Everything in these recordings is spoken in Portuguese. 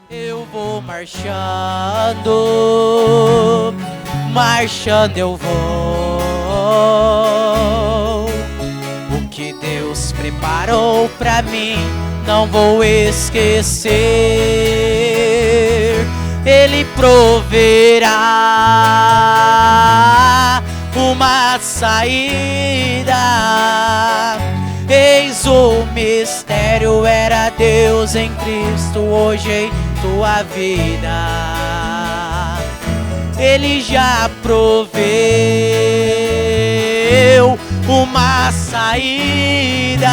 Eu vou marchando, marchando eu vou. O que Deus preparou pra mim, não vou esquecer. Ele proverá uma saída. Eis o mistério, era Deus em Cristo hoje em tua vida. Ele já proveu uma saída.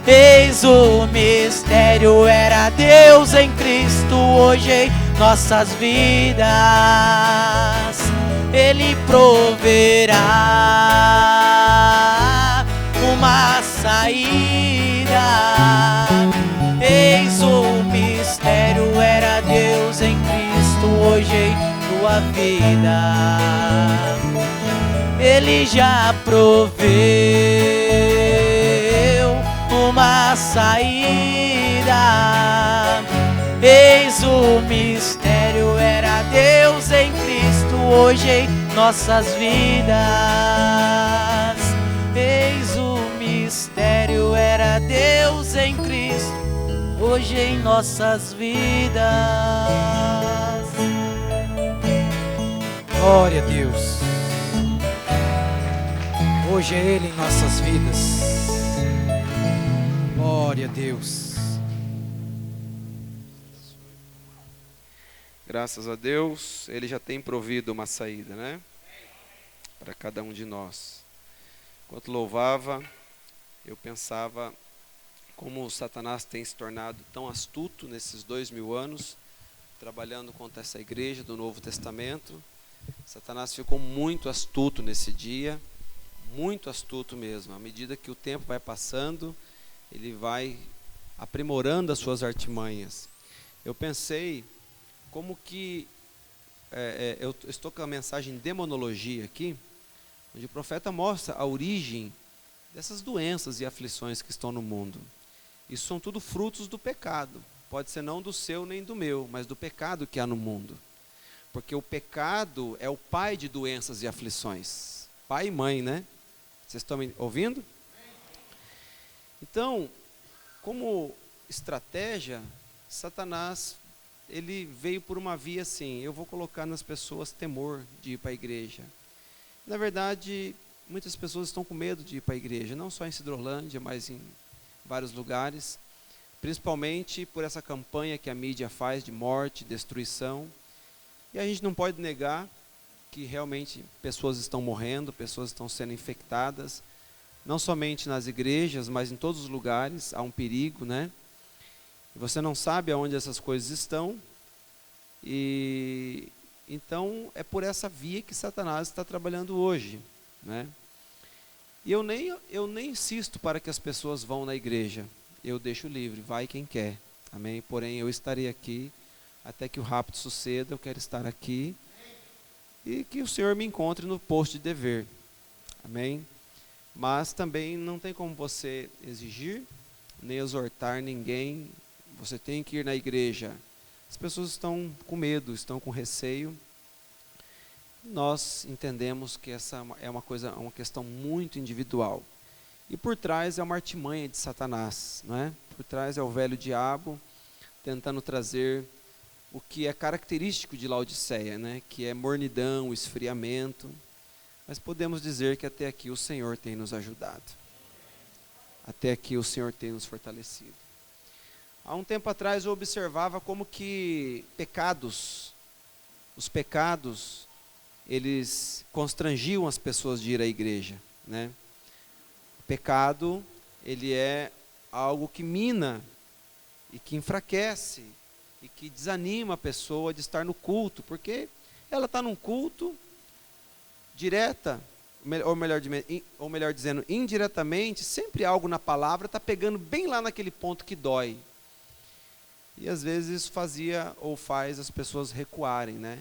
Eis o mistério, era Deus em Cristo hoje em nossas vidas. Ele proverá uma saída. Eis o mistério, era Deus em Cristo hoje em tua vida. Ele já proveu uma saída. Eis o mistério, era Deus em Cristo hoje em nossas vidas. Eis o mistério, era Deus em Cristo hoje em nossas vidas. Glória a Deus. Hoje é Ele em nossas vidas. Glória a Deus. Graças a Deus, Ele já tem provido uma saída, né? Para cada um de nós. Enquanto louvava, eu pensava como Satanás tem se tornado tão astuto nesses 2000 anos, trabalhando contra essa igreja do Novo Testamento. Satanás ficou muito astuto nesse dia, muito astuto mesmo. À medida que o tempo vai passando, ele vai aprimorando as suas artimanhas. Eu pensei como que, eu estou com a mensagem demonologia aqui, onde o profeta mostra a origem dessas doenças e aflições que estão no mundo. Isso são tudo frutos do pecado. Pode ser não do seu nem do meu, mas do pecado que há no mundo. Porque o pecado é o pai de doenças e aflições. Pai e mãe, né? Vocês estão me ouvindo? Então, como estratégia, Satanás, ele veio por uma via assim: eu vou colocar nas pessoas temor de ir para a igreja. Na verdade, muitas pessoas estão com medo de ir para a igreja, não só em Sidrolândia, mas em vários lugares, principalmente por essa campanha que a mídia faz de morte, destruição. E a gente não pode negar que realmente pessoas estão morrendo, pessoas estão sendo infectadas, não somente nas igrejas, mas em todos os lugares. Há um perigo, né? E você não sabe aonde essas coisas estão. E então é por essa via que Satanás está trabalhando hoje, né? E eu nem insisto para que as pessoas vão na igreja. Eu deixo livre, vai quem quer. Amém? Porém, eu estarei aqui até que o rapto suceda. Eu quero estar aqui e que o Senhor me encontre no posto de dever. Amém? Mas também não tem como você exigir, nem exortar ninguém. Você tem que ir na igreja. As pessoas estão com medo, estão com receio. Nós entendemos que essa é uma questão muito individual. E por trás é uma artimanha de Satanás, não é? Por trás é o velho diabo tentando trazer o que é característico de Laodiceia, né? Que é mornidão, esfriamento. Mas podemos dizer que até aqui o Senhor tem nos ajudado. Até aqui o Senhor tem nos fortalecido. Há um tempo atrás eu observava como que os pecados, eles constrangiam as pessoas de ir à igreja, né? O pecado, ele é algo que mina e que enfraquece e que desanima a pessoa de estar no culto, porque ela está num culto direta, ou melhor dizendo, indiretamente, sempre algo na palavra está pegando bem lá naquele ponto que dói. E às vezes isso fazia ou faz as pessoas recuarem, né?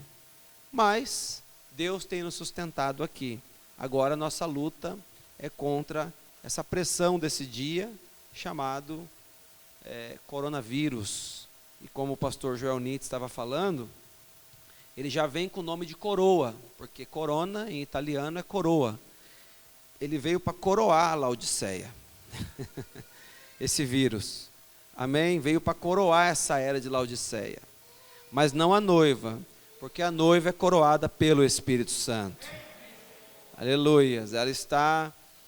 Mas Deus tem nos sustentado aqui. Agora a nossa luta é contra essa pressão desse dia chamado coronavírus. e como o pastor Joel Nietzsche estava falando, ele já vem com o nome de coroa, porque corona em italiano é coroa. Ele veio para coroar a Laodiceia, esse vírus, amém? Veio para coroar essa era de Laodiceia, mas não a noiva, porque a noiva é coroada pelo Espírito Santo, aleluias, ela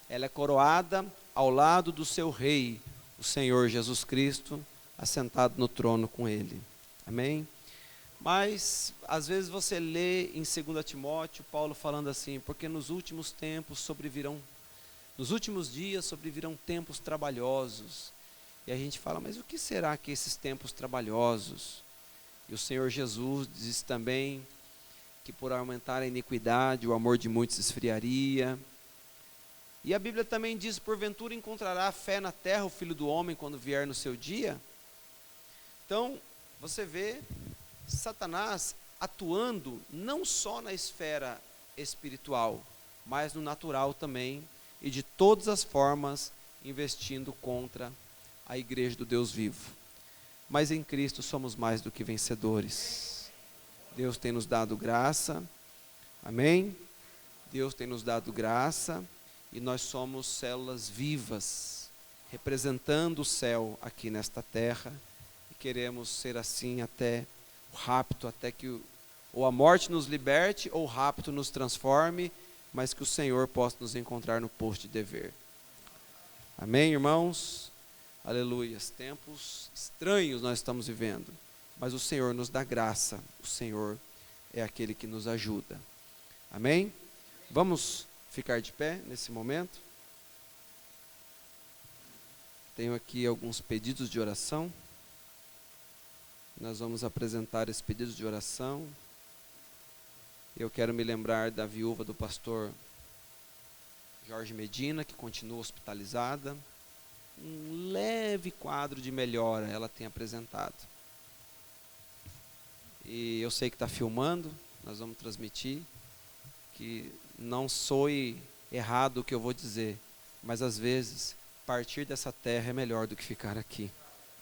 é coroada ao lado do seu rei, o Senhor Jesus Cristo, assentado no trono com ele, amém? Mas, às vezes você lê em 2 Timóteo, Paulo falando assim, porque nos últimos dias sobrevirão tempos trabalhosos. E a gente fala, mas o que será que esses tempos trabalhosos? E o Senhor Jesus diz também que por aumentar a iniquidade, o amor de muitos esfriaria. E a Bíblia também diz, porventura encontrará fé na terra o Filho do Homem quando vier no seu dia? Então, você vê Satanás atuando não só na esfera espiritual, mas no natural também, e de todas as formas investindo contra a igreja do Deus vivo. Mas em Cristo somos mais do que vencedores. Deus tem nos dado graça, amém? Deus tem nos dado graça, e nós somos células vivas, representando o céu aqui nesta terra, e queremos ser assim até o rapto, até que ou a morte nos liberte, ou o rapto nos transforme, mas que o Senhor possa nos encontrar no posto de dever. Amém, irmãos? Aleluias. Tempos estranhos nós estamos vivendo, mas o Senhor nos dá graça, o Senhor é aquele que nos ajuda. Amém? Vamos ficar de pé nesse momento? Tenho aqui alguns pedidos de oração. Nós vamos apresentar esse pedido de oração. Eu quero me lembrar da viúva do pastor Jorge Medina, que continua hospitalizada. Um leve quadro de melhora ela tem apresentado. E eu sei que está filmando, nós vamos transmitir, que não soe errado o que eu vou dizer, mas às vezes partir dessa terra é melhor do que ficar aqui,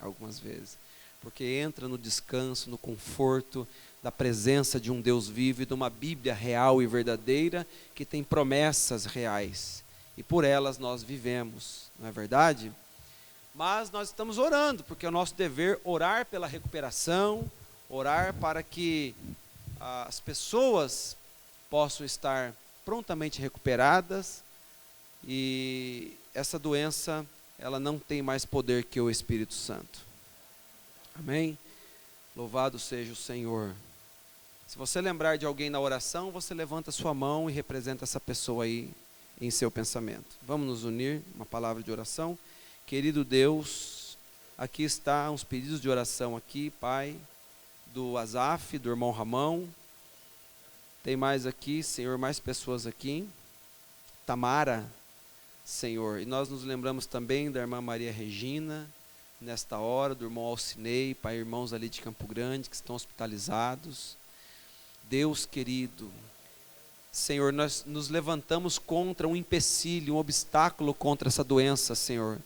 algumas vezes. Porque entra no descanso, no conforto da presença de um Deus vivo e de uma Bíblia real e verdadeira que tem promessas reais. E por elas nós vivemos, não é verdade? Mas nós estamos orando, porque é o nosso dever orar pela recuperação, orar para que as pessoas possam estar prontamente recuperadas e essa doença, ela não tem mais poder que o Espírito Santo. Amém? Louvado seja o Senhor. Se você lembrar de alguém na oração, você levanta sua mão e representa essa pessoa aí em seu pensamento. Vamos nos unir, uma palavra de oração. Querido Deus, aqui está uns pedidos de oração aqui, Pai, do Azaf, do irmão Ramão. Tem mais aqui, Senhor, mais pessoas aqui. Tamara, Senhor. E nós nos lembramos também da irmã Maria Regina, nesta hora, do irmão Alcinei, Pai, irmãos ali de Campo Grande, que estão hospitalizados. Deus querido, Senhor, nós nos levantamos contra um empecilho, um obstáculo contra essa doença, Senhor.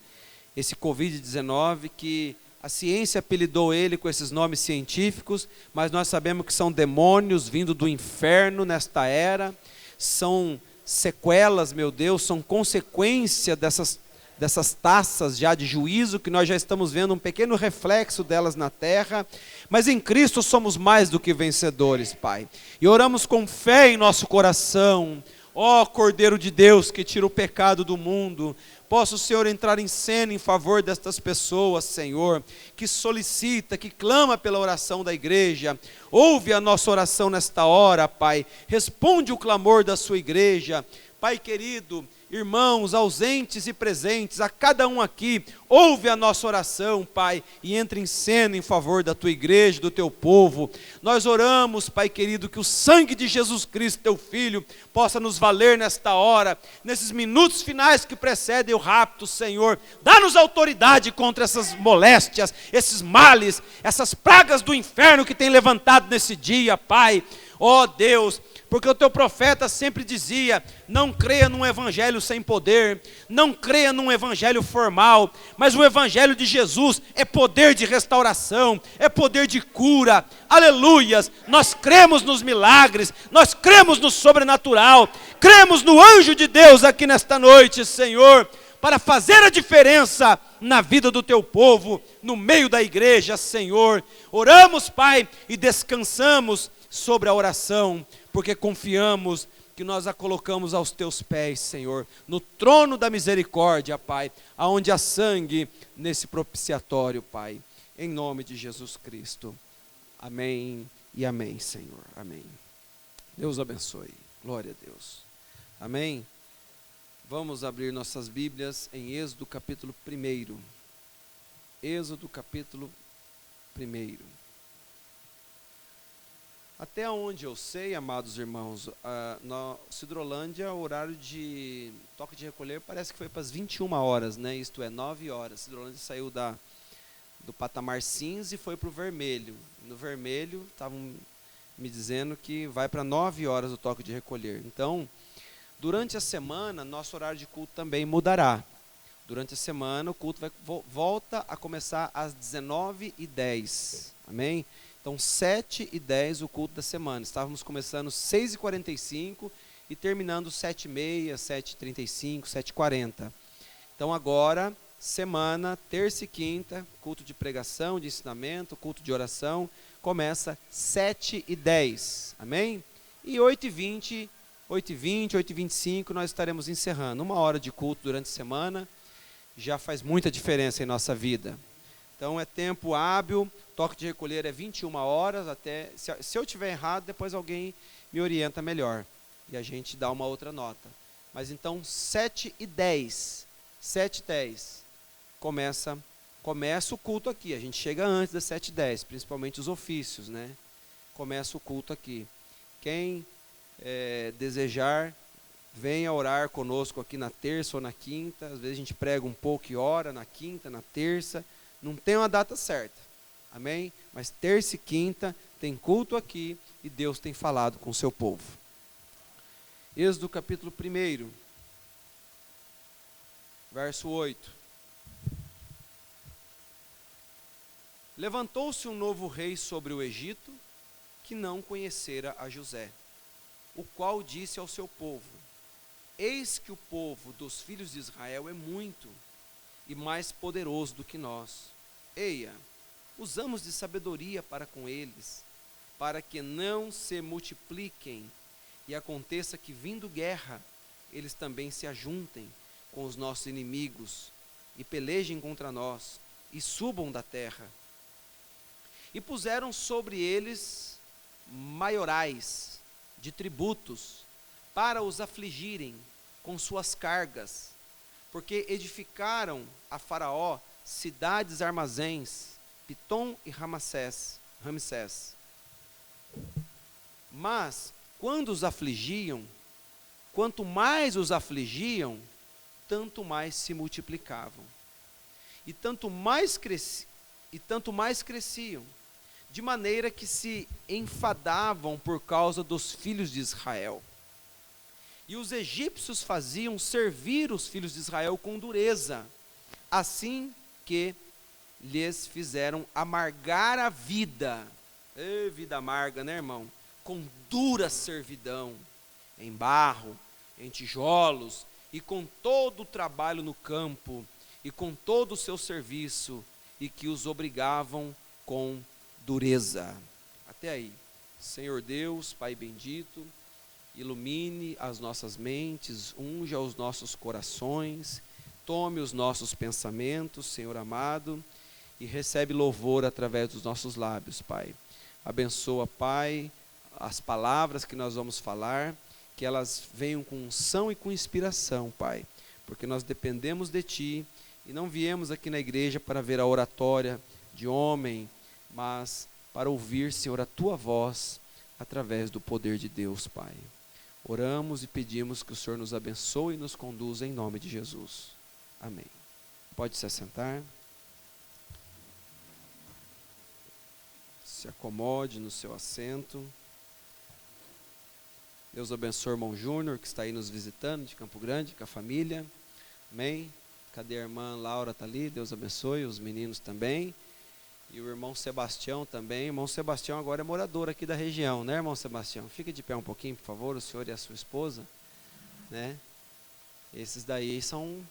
Esse Covid-19 que a ciência apelidou ele com esses nomes científicos, mas nós sabemos que são demônios vindo do inferno nesta era, são sequelas, meu Deus, são consequência dessas taças já de juízo, que nós já estamos vendo um pequeno reflexo delas na terra, mas em Cristo somos mais do que vencedores, Pai, e oramos com fé em nosso coração, ó Cordeiro de Deus que tira o pecado do mundo, possa o Senhor entrar em cena em favor destas pessoas, Senhor, que solicita, que clama pela oração da igreja, ouve a nossa oração nesta hora, Pai, responde o clamor da sua igreja, Pai querido, irmãos ausentes e presentes, a cada um aqui, ouve a nossa oração, Pai, e entre em cena em favor da tua igreja, do teu povo. Nós oramos, Pai querido, que o sangue de Jesus Cristo, teu Filho, possa nos valer nesta hora, nesses minutos finais que precedem o rapto, Senhor. Dá-nos autoridade contra essas moléstias, esses males, essas pragas do inferno que tem levantado nesse dia, Pai. Ó Deus, porque o teu profeta sempre dizia: não creia num evangelho sem poder, não creia num evangelho formal, mas o evangelho de Jesus é poder de restauração, é poder de cura. Aleluias! Nós cremos nos milagres, nós cremos no sobrenatural, cremos no anjo de Deus aqui nesta noite, Senhor, para fazer a diferença na vida do teu povo, no meio da igreja, Senhor. Oramos, Pai, e descansamos sobre a oração, porque confiamos que nós a colocamos aos teus pés, Senhor, no trono da misericórdia, Pai, aonde há sangue nesse propiciatório, Pai, em nome de Jesus Cristo. Amém e amém, Senhor. Amém. Deus abençoe. Glória a Deus. Amém. Vamos abrir nossas Bíblias em Êxodo capítulo 1. Êxodo capítulo 1. Até onde eu sei, amados irmãos, na Sidrolândia, o horário de toque de recolher parece que foi para as 21 horas, né? Isto é, 9 horas. Sidrolândia saiu do patamar cinza e foi para o vermelho. No vermelho, estavam me dizendo que vai para 9 horas o toque de recolher. Então, durante a semana, nosso horário de culto também mudará. Durante a semana, o culto volta a começar às 19h10. Amém? Então, 7h10 o culto da semana. Estávamos começando 6h45 e terminando 7h30, 7h35, 7h40. Então, agora, semana, terça e quinta, culto de pregação, de ensinamento, culto de oração, começa 7h10. Amém? E 8h20, 8h25, nós estaremos encerrando. 1 hora de culto durante a semana já faz muita diferença em nossa vida. Então é tempo hábil, toque de recolher é 21 horas, até, se eu tiver errado, depois alguém me orienta melhor, e a gente dá uma outra nota. Mas então 7h10, começa o culto aqui, a gente chega antes das 7h10, principalmente os ofícios, né? Começa o culto aqui. Quem desejar, venha orar conosco aqui na terça ou na quinta. Às vezes a gente prega um pouco e ora na quinta, na terça. Não tem uma data certa, amém? Mas terça e quinta tem culto aqui e Deus tem falado com o seu povo. Êxodo capítulo 1, verso 8. Levantou-se um novo rei sobre o Egito, que não conhecera a José, o qual disse ao seu povo: eis que o povo dos filhos de Israel é muito e mais poderoso do que nós. Eia, usamos de sabedoria para com eles, para que não se multipliquem, e aconteça que, vindo guerra, eles também se ajuntem com os nossos inimigos, e pelejem contra nós, e subam da terra. E puseram sobre eles maiorais de tributos, para os afligirem com suas cargas, porque edificaram a Faraó cidades armazéns, Pitom e Ramsés. Mas, quando os afligiam, quanto mais os afligiam, tanto mais se multiplicavam, e tanto mais cresciam, de maneira que se enfadavam por causa dos filhos de Israel. E os egípcios faziam servir os filhos de Israel com dureza, assim que lhes fizeram amargar a vida. Vida amarga, né, irmão? Com dura servidão, em barro, em tijolos, e com todo o trabalho no campo, e com todo o seu serviço, e que os obrigavam com dureza. Até aí. Senhor Deus, Pai bendito, ilumine as nossas mentes, unja os nossos corações, tome os nossos pensamentos, Senhor amado, e recebe louvor através dos nossos lábios, Pai. Abençoa, Pai, as palavras que nós vamos falar, que elas venham com unção e com inspiração, Pai, porque nós dependemos de Ti e não viemos aqui na igreja para ver a oratória de homem, mas para ouvir, Senhor, a Tua voz através do poder de Deus, Pai. Oramos e pedimos que o Senhor nos abençoe e nos conduza em nome de Jesus. Amém. Pode se assentar. Se acomode no seu assento. Deus abençoe o irmão Júnior, que está aí nos visitando, de Campo Grande, com a família. Amém? Cadê a irmã Laura? Está ali, Deus abençoe, os meninos também. E o irmão Sebastião também. O irmão Sebastião agora é morador aqui da região, né, irmão Sebastião? Fique de pé um pouquinho, por favor, o senhor e a sua esposa, né? Esses daí são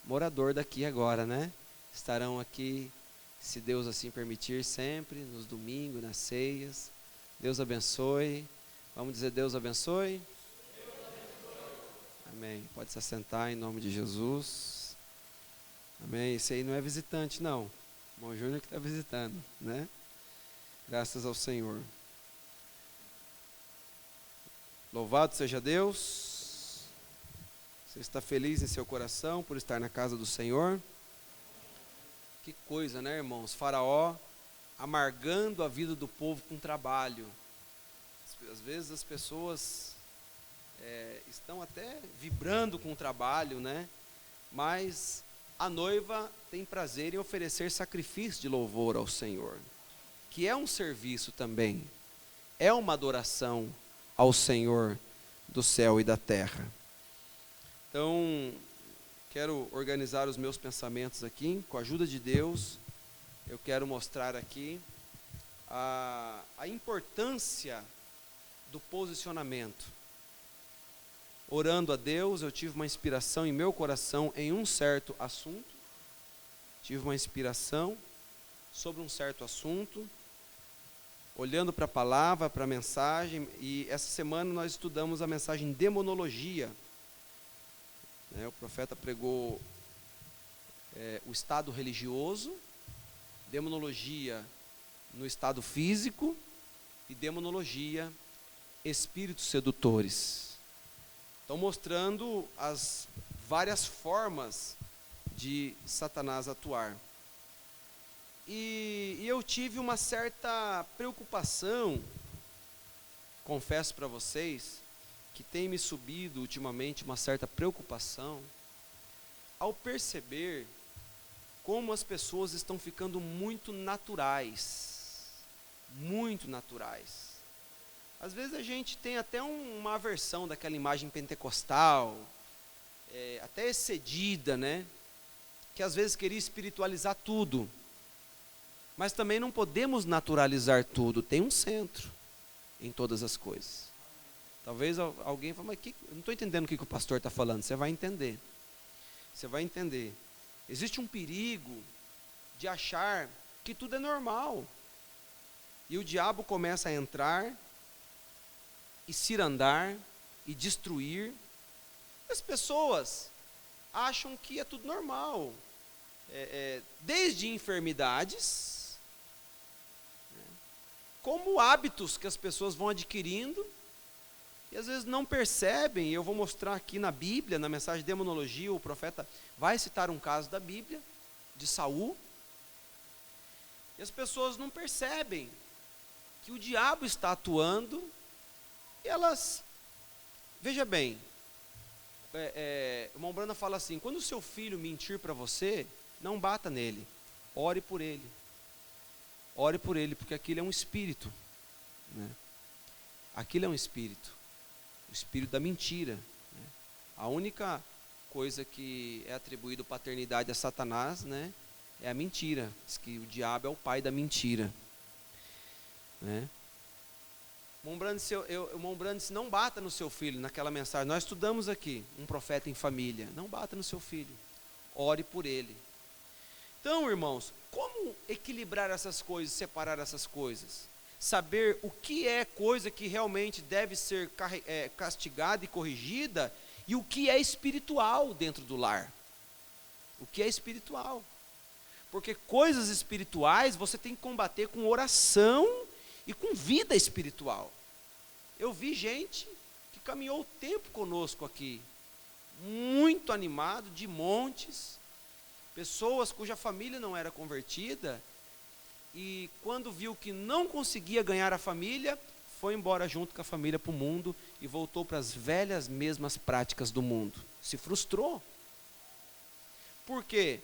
morador daqui agora, né? Estarão aqui, se Deus assim permitir, sempre, nos domingos, nas ceias. Deus abençoe. Vamos dizer Deus abençoe? Deus abençoe. Amém. Pode se assentar em nome de Jesus. Amém. Esse aí não é visitante, não. O irmão Júnior que está visitando, né? Graças ao Senhor. Louvado seja Deus. Você está feliz em seu coração por estar na casa do Senhor? Que coisa, né, irmãos? Faraó amargando a vida do povo com trabalho. Às vezes as pessoas estão até vibrando com o trabalho, né? Mas a noiva tem prazer em oferecer sacrifício de louvor ao Senhor, que é um serviço também, é uma adoração ao Senhor do céu e da terra. Então, quero organizar os meus pensamentos aqui, com a ajuda de Deus. Eu quero mostrar aqui a importância do posicionamento. Orando a Deus, eu tive uma inspiração em meu coração em um certo assunto. Tive uma inspiração sobre um certo assunto, olhando para a palavra, para a mensagem, e essa semana nós estudamos a mensagem demonologia. O profeta pregou o estado religioso, demonologia no estado físico e demonologia, espíritos sedutores. Estão mostrando as várias formas de Satanás atuar. E eu tive uma certa preocupação, confesso para vocês, que tem me subido ultimamente uma certa preocupação, ao perceber como as pessoas estão ficando muito naturais. Muito naturais. Às vezes a gente tem até uma aversão daquela imagem pentecostal, até excedida, né? Que às vezes queria espiritualizar tudo. Mas também não podemos naturalizar tudo, tem um centro em todas as coisas. Talvez alguém fale, mas eu não estou entendendo o que o pastor está falando. Você vai entender. Você vai entender. Existe um perigo de achar que tudo é normal. E o diabo começa a entrar e cirandar e destruir. As pessoas acham que é tudo normal, desde enfermidades, como hábitos que as pessoas vão adquirindo e às vezes não percebem. Eu vou mostrar aqui na Bíblia, na mensagem de demonologia, o profeta vai citar um caso da Bíblia, de Saul, e as pessoas não percebem que o diabo está atuando. Elas, veja bem, o irmão Branda fala assim: quando o seu filho mentir para você, não bata nele, ore por ele. Ore por ele, porque aquilo é um espírito, né? Aquilo é um espírito, o espírito da mentira, né? A única coisa que é atribuído paternidade a Satanás, né, é a mentira. Diz que o diabo é o pai da mentira, né? O irmão Brando disse, não bata no seu filho, naquela mensagem. Nós estudamos aqui, um profeta em família. Não bata no seu filho, ore por ele. Então, irmãos, como equilibrar essas coisas, separar essas coisas? Saber o que é coisa que realmente deve ser castigada e corrigida, e o que é espiritual dentro do lar. O que é espiritual. Porque coisas espirituais você tem que combater com oração e com vida espiritual. Eu vi gente que caminhou o tempo conosco aqui, muito animado, de montes, pessoas cuja família não era convertida, e quando viu que não conseguia ganhar a família, foi embora junto com a família para o mundo e voltou para as velhas mesmas práticas do mundo. Se frustrou. Por quê?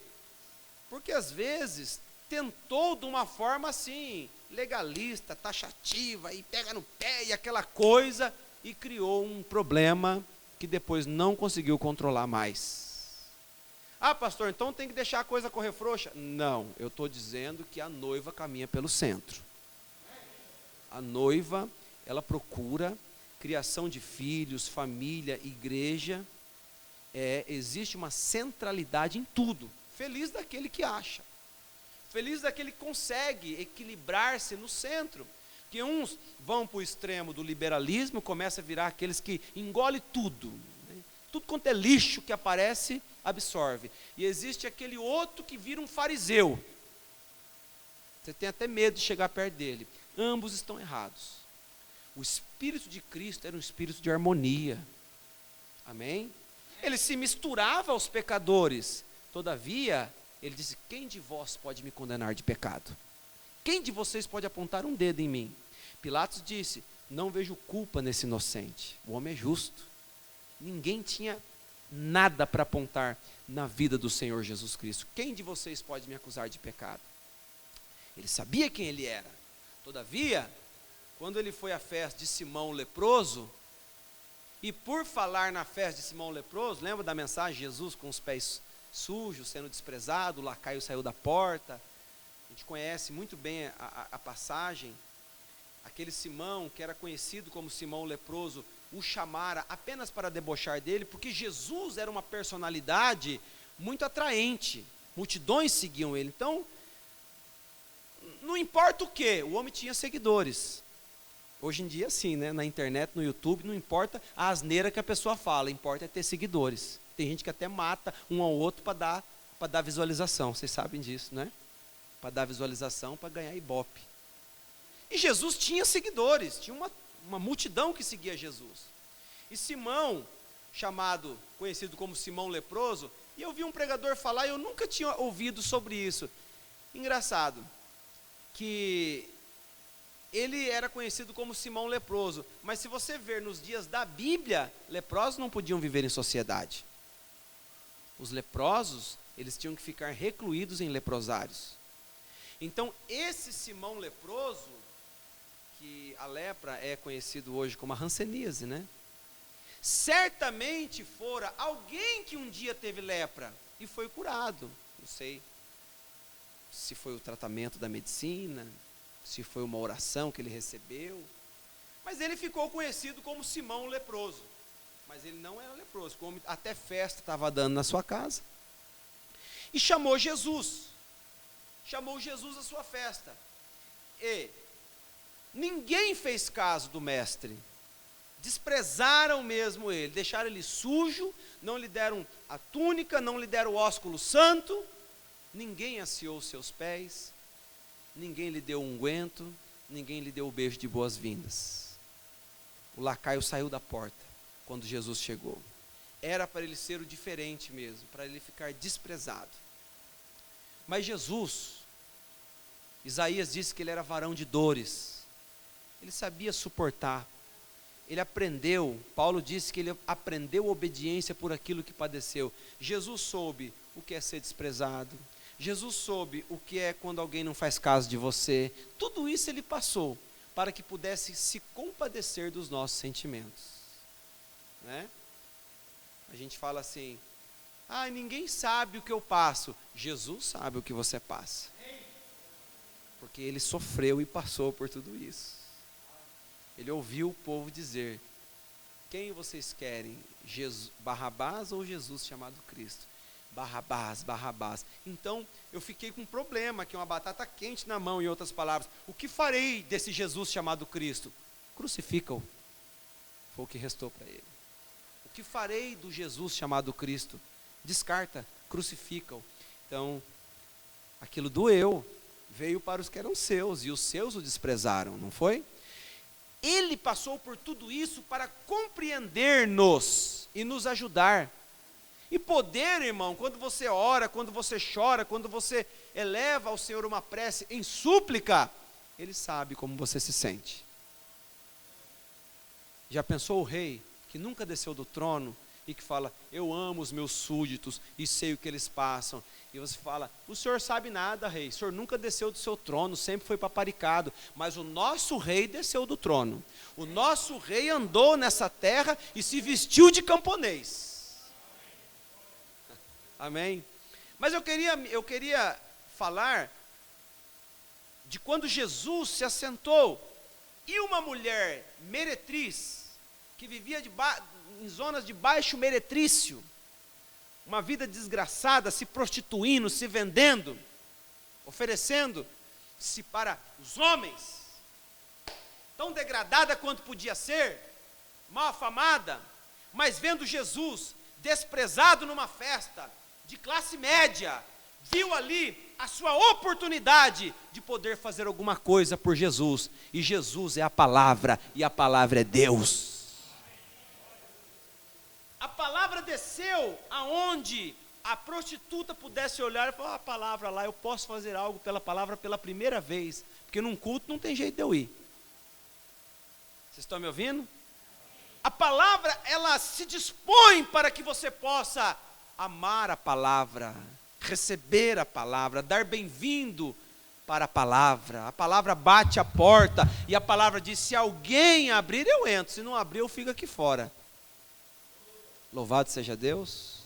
Porque às vezes tentou de uma forma assim, legalista, taxativa, e pega no pé e aquela coisa, e criou um problema que depois não conseguiu controlar mais. Ah, pastor, então tem que deixar a coisa correr frouxa? Não, eu estou dizendo que a noiva caminha pelo centro. A noiva, ela procura criação de filhos, família, igreja. Existe uma centralidade em tudo. Feliz daquele que acha. Feliz daquele que consegue equilibrar-se no centro. Que uns vão para o extremo do liberalismo, começa a virar aqueles que engolem tudo. Né? Tudo quanto é lixo que aparece, absorve. E existe aquele outro que vira um fariseu. Você tem até medo de chegar perto dele. Ambos estão errados. O Espírito de Cristo era um espírito de harmonia. Amém? Ele se misturava aos pecadores. Todavia, ele disse: quem de vós pode me condenar de pecado? Quem de vocês pode apontar um dedo em mim? Pilatos disse: não vejo culpa nesse inocente. O homem é justo. Ninguém tinha nada para apontar na vida do Senhor Jesus Cristo. Quem de vocês pode me acusar de pecado? Ele sabia quem ele era. Todavia, quando ele foi à festa de Simão o leproso, e por falar na festa de Simão o leproso, lembra da mensagem? Jesus com os pés sujos, sendo desprezado, o lacaio saiu da porta. A gente conhece muito bem a passagem. Aquele Simão, que era conhecido como Simão o leproso, o chamara apenas para debochar dele, porque Jesus era uma personalidade muito atraente. Multidões seguiam ele. Então, não importa o que, o homem tinha seguidores. Hoje em dia, sim, né? Na internet, no YouTube, não importa a asneira que a pessoa fala, importa é ter seguidores. Tem gente que até mata um ao outro para dar visualização, vocês sabem disso, né? Para dar visualização, para ganhar ibope. E Jesus tinha seguidores, tinha uma multidão que seguia Jesus. E Simão, conhecido como Simão leproso, e eu vi um pregador falar, e eu nunca tinha ouvido sobre isso. Engraçado, que ele era conhecido como Simão leproso, mas se você ver nos dias da Bíblia, leprosos não podiam viver em sociedade. Os leprosos, eles tinham que ficar recluídos em leprosários. Então, esse Simão leproso, que a lepra é conhecido hoje como a hanseníase, né? Certamente fora alguém que um dia teve lepra e foi curado. Não sei se foi o tratamento da medicina, se foi uma oração que ele recebeu, mas ele ficou conhecido como Simão leproso. Mas ele não era leproso, como até festa estava dando na sua casa. E chamou Jesus à sua festa. E ninguém fez caso do mestre. Desprezaram mesmo ele, deixaram ele sujo, não lhe deram a túnica, não lhe deram o ósculo santo, ninguém aciou seus pés, ninguém lhe deu unguento, ninguém lhe deu o beijo de boas-vindas. O lacaio saiu da porta quando Jesus chegou. Era para ele ser o diferente mesmo, para ele ficar desprezado. Mas Jesus, Isaías disse que ele era varão de dores, ele sabia suportar, ele aprendeu, Paulo disse que ele aprendeu obediência por aquilo que padeceu. Jesus soube o que é ser desprezado, Jesus soube o que é quando alguém não faz caso de você. Tudo isso ele passou para que pudesse se compadecer dos nossos sentimentos, né? A gente fala assim: ninguém sabe o que eu passo. Jesus sabe o que você passa, porque ele sofreu e passou por tudo isso. Ele ouviu o povo dizer: quem vocês querem, Barrabás ou Jesus chamado Cristo? Barrabás, Barrabás. Então eu fiquei com um problema, que é uma batata quente na mão, em outras palavras. O que farei desse Jesus chamado Cristo? Crucifica-o. Foi o que restou para ele. O que farei do Jesus chamado Cristo? Descarta, crucifica-o. Então, aquilo doeu, veio para os que eram seus, e os seus o desprezaram, não foi? Ele passou por tudo isso para compreender-nos e nos ajudar. E poder, irmão, quando você ora, quando você chora, quando você eleva ao Senhor uma prece em súplica, Ele sabe como você se sente. Já pensou o rei, que nunca desceu do trono, e que fala, eu amo os meus súditos e sei o que eles passam. E você fala, o senhor sabe nada, rei, o senhor nunca desceu do seu trono, sempre foi paparicado, mas o nosso rei desceu do trono. O nosso rei andou nessa terra e se vestiu de camponês. Amém? Mas eu queria falar de quando Jesus se assentou e uma mulher meretriz, que vivia em zonas de baixo meretrício, uma vida desgraçada, se prostituindo, se vendendo, oferecendo-se para os homens, tão degradada quanto podia ser, mal afamada, mas vendo Jesus desprezado numa festa de classe média, viu ali a sua oportunidade de poder fazer alguma coisa por Jesus, e Jesus é a palavra, e a palavra é Deus. A palavra desceu aonde a prostituta pudesse olhar e falar, a palavra lá, eu posso fazer algo pela palavra pela primeira vez, porque num culto não tem jeito de eu ir. Vocês estão me ouvindo? A palavra, ela se dispõe para que você possa amar a palavra, receber a palavra, dar bem-vindo para a palavra bate a porta, e a palavra diz, se alguém abrir eu entro, se não abrir eu fico aqui fora. Louvado seja Deus.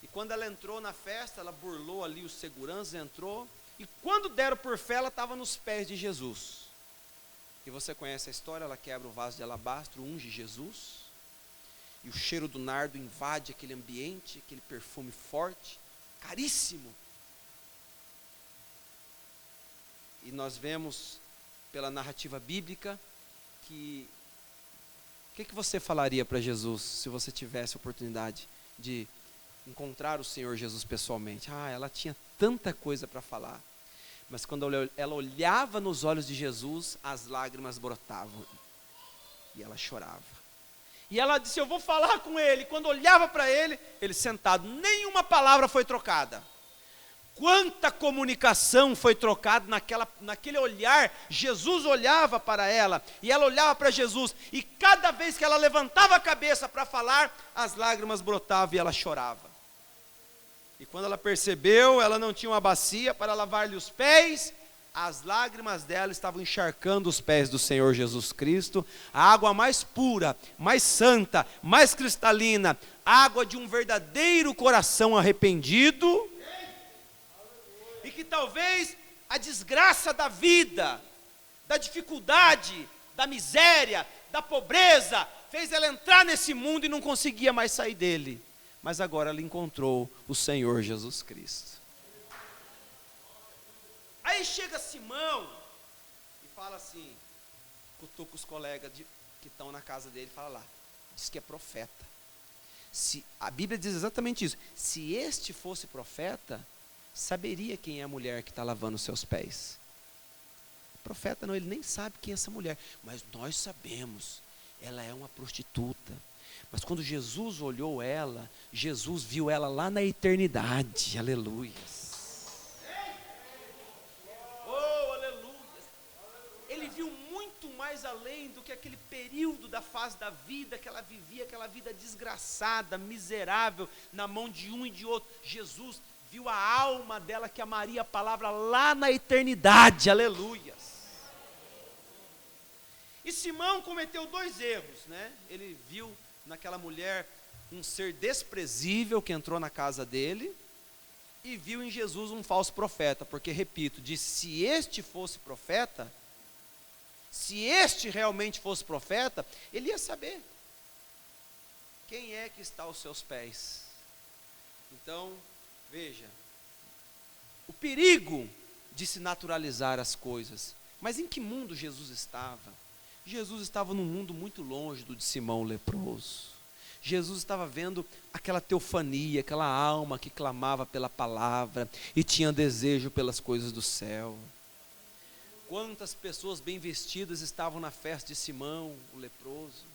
E quando ela entrou na festa, ela burlou ali os seguranças, entrou, e quando deram por fé, ela estava nos pés de Jesus. E você conhece a história, ela quebra o vaso de alabastro, unge Jesus, e o cheiro do nardo invade aquele ambiente, aquele perfume forte, caríssimo. E nós vemos pela narrativa bíblica que o que você falaria para Jesus se você tivesse a oportunidade de encontrar o Senhor Jesus pessoalmente? Ela tinha tanta coisa para falar, mas quando ela olhava nos olhos de Jesus, as lágrimas brotavam e ela chorava. E ela disse, eu vou falar com ele. Quando olhava para ele, ele sentado, nenhuma palavra foi trocada. Quanta comunicação foi trocada naquele olhar. Jesus olhava para ela e ela olhava para Jesus, e cada vez que ela levantava a cabeça para falar, as lágrimas brotavam e ela chorava. E quando ela percebeu, ela não tinha uma bacia para lavar-lhe os pés, as lágrimas dela estavam encharcando os pés do Senhor Jesus Cristo, a água mais pura, mais santa, mais cristalina, água de um verdadeiro coração arrependido, e que talvez a desgraça da vida, da dificuldade, da miséria, da pobreza, fez ela entrar nesse mundo e não conseguia mais sair dele. Mas agora ela encontrou o Senhor Jesus Cristo. Aí chega Simão e fala assim, cutuca os colegas que estão na casa dele, fala lá, diz que é profeta. A Bíblia diz exatamente isso, se este fosse profeta, saberia quem é a mulher que está lavando os seus pés. O profeta não, ele nem sabe quem é essa mulher, mas nós sabemos, ela é uma prostituta. Mas quando Jesus olhou ela, Jesus viu ela lá na eternidade, aleluia. Oh, aleluia. Ele viu muito mais além do que aquele período da fase da vida que ela vivia, aquela vida desgraçada, miserável, na mão de um e de outro. Jesus viu a alma dela que amaria a palavra lá na eternidade, aleluias. E Simão cometeu 2 erros, né? Ele viu naquela mulher um ser desprezível que entrou na casa dele, e viu em Jesus um falso profeta, porque, repito, disse, se este fosse profeta, se este realmente fosse profeta, ele ia saber quem é que está aos seus pés. Então, veja, o perigo de se naturalizar as coisas. Mas em que mundo Jesus estava? Jesus estava num mundo muito longe do de Simão o leproso. Jesus estava vendo aquela teofania, aquela alma que clamava pela palavra e tinha desejo pelas coisas do céu. Quantas pessoas bem vestidas estavam na festa de Simão o leproso.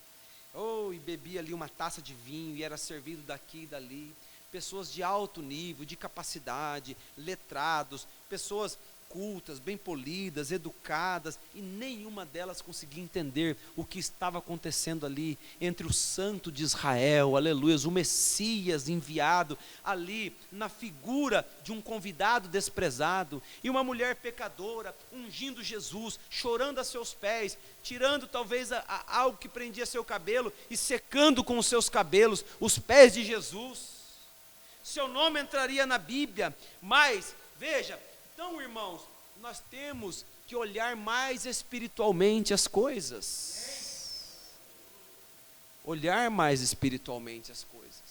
E bebia ali uma taça de vinho e era servido daqui e dali. Pessoas de alto nível, de capacidade, letrados, pessoas cultas, bem polidas, educadas, e nenhuma delas conseguia entender o que estava acontecendo ali entre o santo de Israel, aleluia, o Messias enviado ali na figura de um convidado desprezado, e uma mulher pecadora ungindo Jesus, chorando a seus pés, tirando talvez algo que prendia seu cabelo e secando com os seus cabelos os pés de Jesus. Seu nome entraria na Bíblia, mas, veja, então irmãos, nós temos que olhar mais espiritualmente as coisas. Olhar mais espiritualmente as coisas.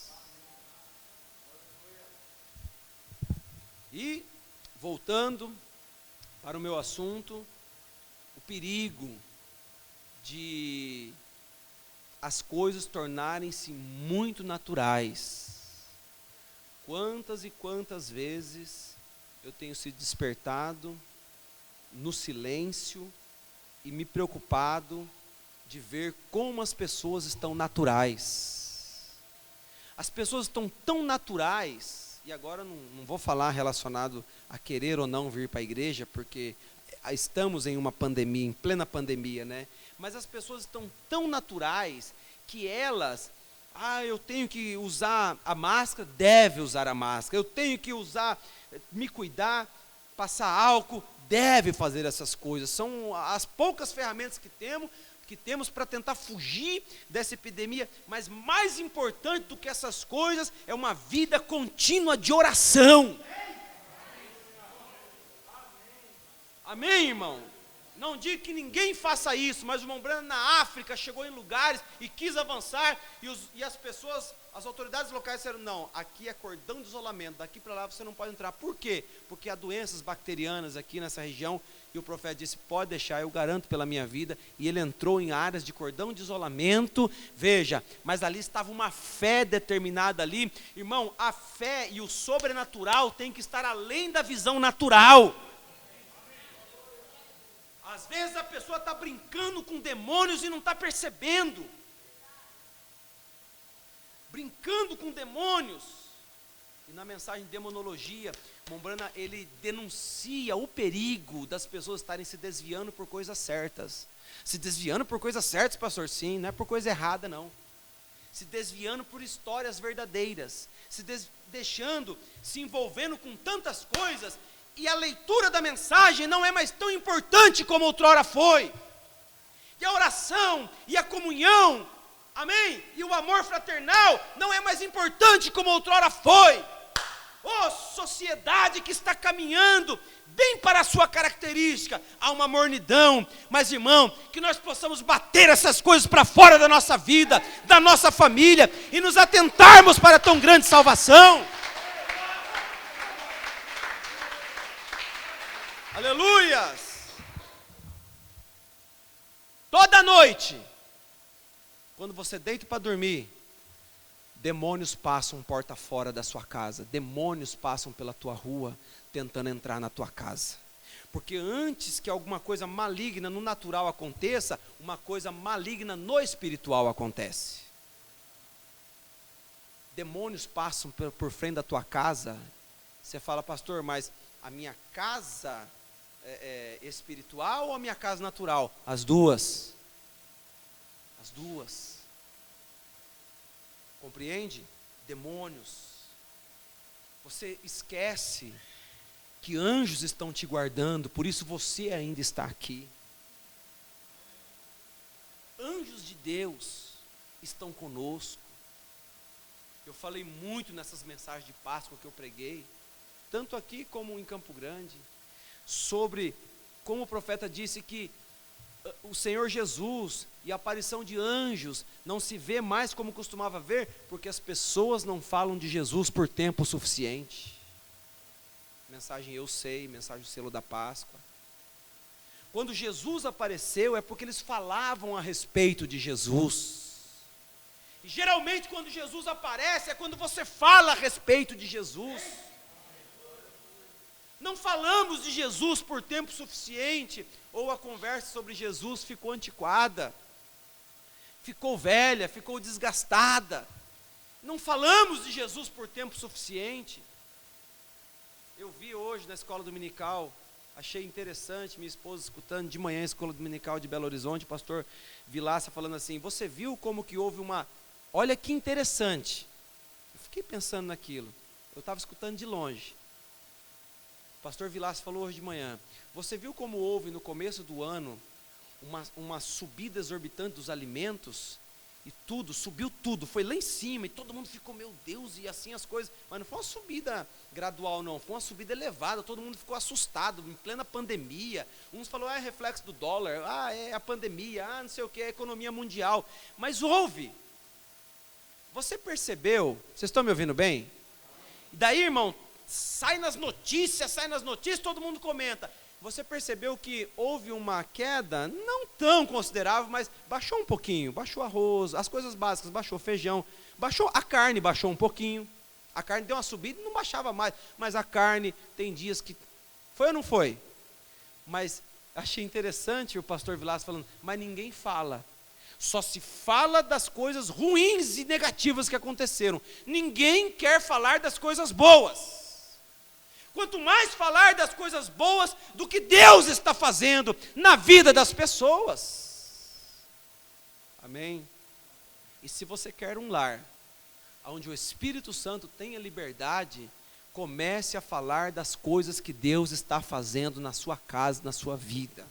E, voltando para o meu assunto, o perigo de as coisas tornarem-se muito naturais. Quantas e quantas vezes eu tenho sido despertado no silêncio e me preocupado de ver como as pessoas estão naturais. As pessoas estão tão naturais, e agora não vou falar relacionado a querer ou não vir para a igreja, porque estamos em uma pandemia, em plena pandemia, né? Mas as pessoas estão tão naturais que elas... eu tenho que usar a máscara, deve usar a máscara. Eu tenho que me cuidar, passar álcool, deve fazer essas coisas. São as poucas ferramentas que temos para tentar fugir dessa epidemia. Mas mais importante do que essas coisas é uma vida contínua de oração. Amém, irmão? Não digo que ninguém faça isso, mas o irmão Brando na África chegou em lugares e quis avançar, e as pessoas, as autoridades locais disseram, não, aqui é cordão de isolamento, daqui para lá você não pode entrar. Por quê? Porque há doenças bacterianas aqui nessa região, e o profeta disse, pode deixar, eu garanto pela minha vida, e ele entrou em áreas de cordão de isolamento, veja, mas ali estava uma fé determinada ali, irmão, a fé e o sobrenatural tem que estar além da visão natural. Às vezes a pessoa está brincando com demônios e não está percebendo. Brincando com demônios. E na mensagem de demonologia, Mombrana, ele denuncia o perigo das pessoas estarem se desviando por coisas certas. Se desviando por coisas certas, pastor? Sim, não é por coisa errada, não. Se desviando por histórias verdadeiras. Se envolvendo com tantas coisas. E a leitura da mensagem não é mais tão importante como outrora foi. E a oração, e a comunhão, amém? E o amor fraternal não é mais importante como outrora foi. Sociedade que está caminhando bem para a sua característica, há uma mornidão, mas irmão, que nós possamos bater essas coisas para fora da nossa vida, da nossa família, e nos atentarmos para tão grande salvação. Aleluias! Toda noite, quando você deita para dormir, demônios passam porta fora da sua casa, demônios passam pela tua rua, tentando entrar na tua casa. Porque antes que alguma coisa maligna no natural aconteça, uma coisa maligna no espiritual acontece. Demônios passam por frente da tua casa. Você fala, pastor, mas a minha casa espiritual ou a minha casa natural? As duas. As duas. Compreende? Demônios. Você esquece que anjos estão te guardando, por isso você ainda está aqui. Anjos de Deus estão conosco. Eu falei muito nessas mensagens de Páscoa que eu preguei, tanto aqui como em Campo Grande, sobre como o profeta disse que o Senhor Jesus e a aparição de anjos não se vê mais como costumava ver, porque as pessoas não falam de Jesus por tempo suficiente. Mensagem eu sei, mensagem do selo da Páscoa. Quando Jesus apareceu é porque eles falavam a respeito de Jesus. E geralmente quando Jesus aparece é quando você fala a respeito de Jesus. Não falamos de Jesus por tempo suficiente, ou a conversa sobre Jesus ficou antiquada, ficou velha, ficou desgastada. Não falamos de Jesus por tempo suficiente. Eu vi hoje na escola dominical Achei interessante, minha esposa escutando de manhã a Escola Dominical de Belo Horizonte, o pastor Vilaça falando assim, você viu como que houve uma... Olha que interessante. Eu fiquei pensando naquilo. Eu estava escutando de longe. O pastor Vilaça falou hoje de manhã. Você viu como houve no começo do ano uma subida exorbitante dos alimentos? E tudo, subiu tudo, foi lá em cima, e todo mundo ficou, meu Deus, e assim as coisas, mas não foi uma subida gradual não, foi uma subida elevada, todo mundo ficou assustado, em plena pandemia, uns falaram, é reflexo do dólar, é a pandemia, não sei o que, é a economia mundial, mas houve, você percebeu, vocês estão me ouvindo bem? E daí, irmão, sai nas notícias, todo mundo comenta, você percebeu que houve uma queda, não tão considerável, mas baixou um pouquinho, baixou arroz, as coisas básicas, baixou feijão, baixou a carne, baixou um pouquinho, a carne deu uma subida e não baixava mais, mas a carne tem dias que, foi ou não foi? Mas achei interessante o pastor Vilas falando, mas ninguém fala, só se fala das coisas ruins e negativas que aconteceram, ninguém quer falar das coisas boas. Quanto mais falar das coisas boas do que Deus está fazendo na vida das pessoas. Amém? E se você quer um lar, onde o Espírito Santo tenha liberdade, comece a falar das coisas que Deus está fazendo na sua casa, na sua vida.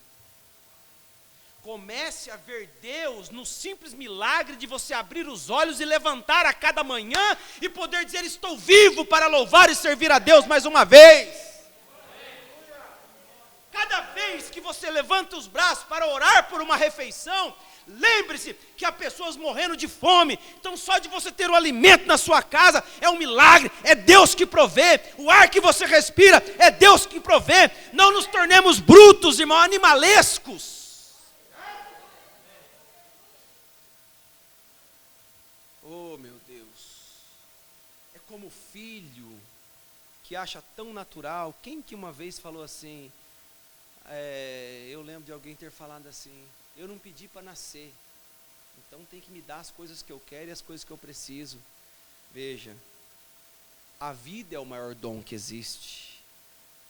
Comece a ver Deus no simples milagre de você abrir os olhos e levantar a cada manhã e poder dizer, estou vivo para louvar e servir a Deus mais uma vez. Cada vez que você levanta os braços para orar por uma refeição, lembre-se que há pessoas morrendo de fome, então só de você ter o alimento na sua casa é um milagre, é Deus que provê, o ar que você respira é Deus que provê, não nos tornemos brutos, irmão, animalescos. Oh, meu Deus, é como o filho que acha tão natural. Quem que uma vez falou assim, eu lembro de alguém ter falado assim, eu não pedi para nascer, então tem que me dar as coisas que eu quero e as coisas que eu preciso. Veja, a vida é o maior dom que existe.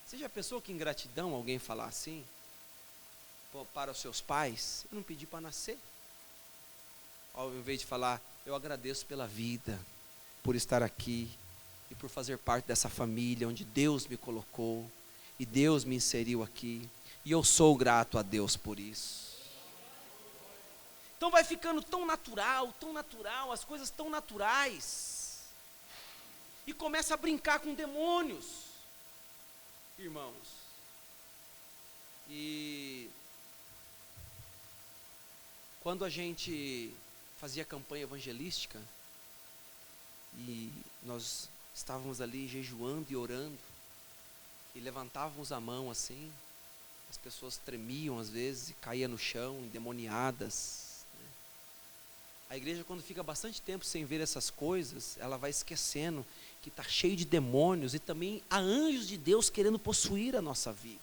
Você já pensou que ingratidão alguém falar assim para os seus pais? Eu não pedi para nascer. Ao invés de falar, eu agradeço pela vida, por estar aqui e por fazer parte dessa família onde Deus me colocou e Deus me inseriu aqui e eu sou grato a Deus por isso. Então vai ficando tão natural, as coisas tão naturais e começa a brincar com demônios, irmãos. E quando a gente fazia campanha evangelística e nós estávamos ali jejuando e orando e levantávamos a mão assim, as pessoas tremiam às vezes e caíam no chão, endemoniadas, né? A igreja, quando fica bastante tempo sem ver essas coisas, ela vai esquecendo que está cheio de demônios e também há anjos de Deus querendo possuir a nossa vida.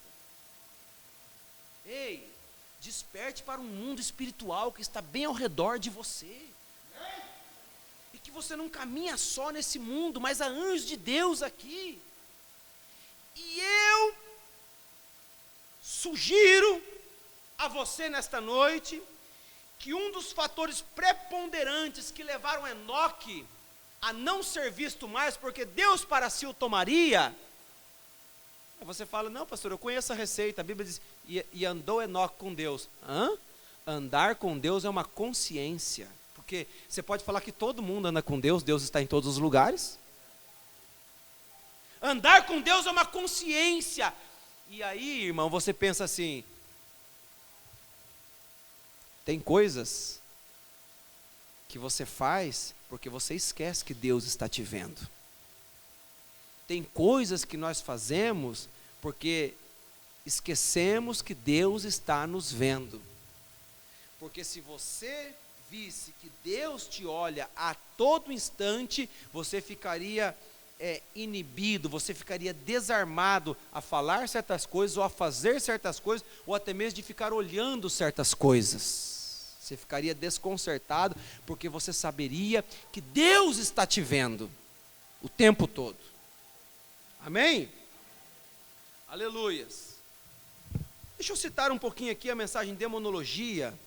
Ei, desperte para um mundo espiritual que está bem ao redor de você. E que você não caminha só nesse mundo, mas há anjos de Deus aqui. E eu sugiro a você nesta noite que um dos fatores preponderantes que levaram Enoque a não ser visto mais, porque Deus para si o tomaria. Você fala, não pastor, eu conheço a receita, a Bíblia diz, e andou Enoque com Deus. Andar com Deus é uma consciência, porque você pode falar que todo mundo anda com Deus, Deus está em todos os lugares. Andar com Deus é uma consciência, e aí, irmão, você pensa assim, tem coisas que você faz porque você esquece que Deus está te vendo. Tem coisas que nós fazemos porque esquecemos que Deus está nos vendo. Porque se você visse que Deus te olha a todo instante, você ficaria inibido, você ficaria desarmado a falar certas coisas, ou a fazer certas coisas, ou até mesmo de ficar olhando certas coisas. Você ficaria desconcertado, porque você saberia que Deus está te vendo o tempo todo. Amém? Aleluias. Deixa eu citar um pouquinho aqui a mensagem demonologia.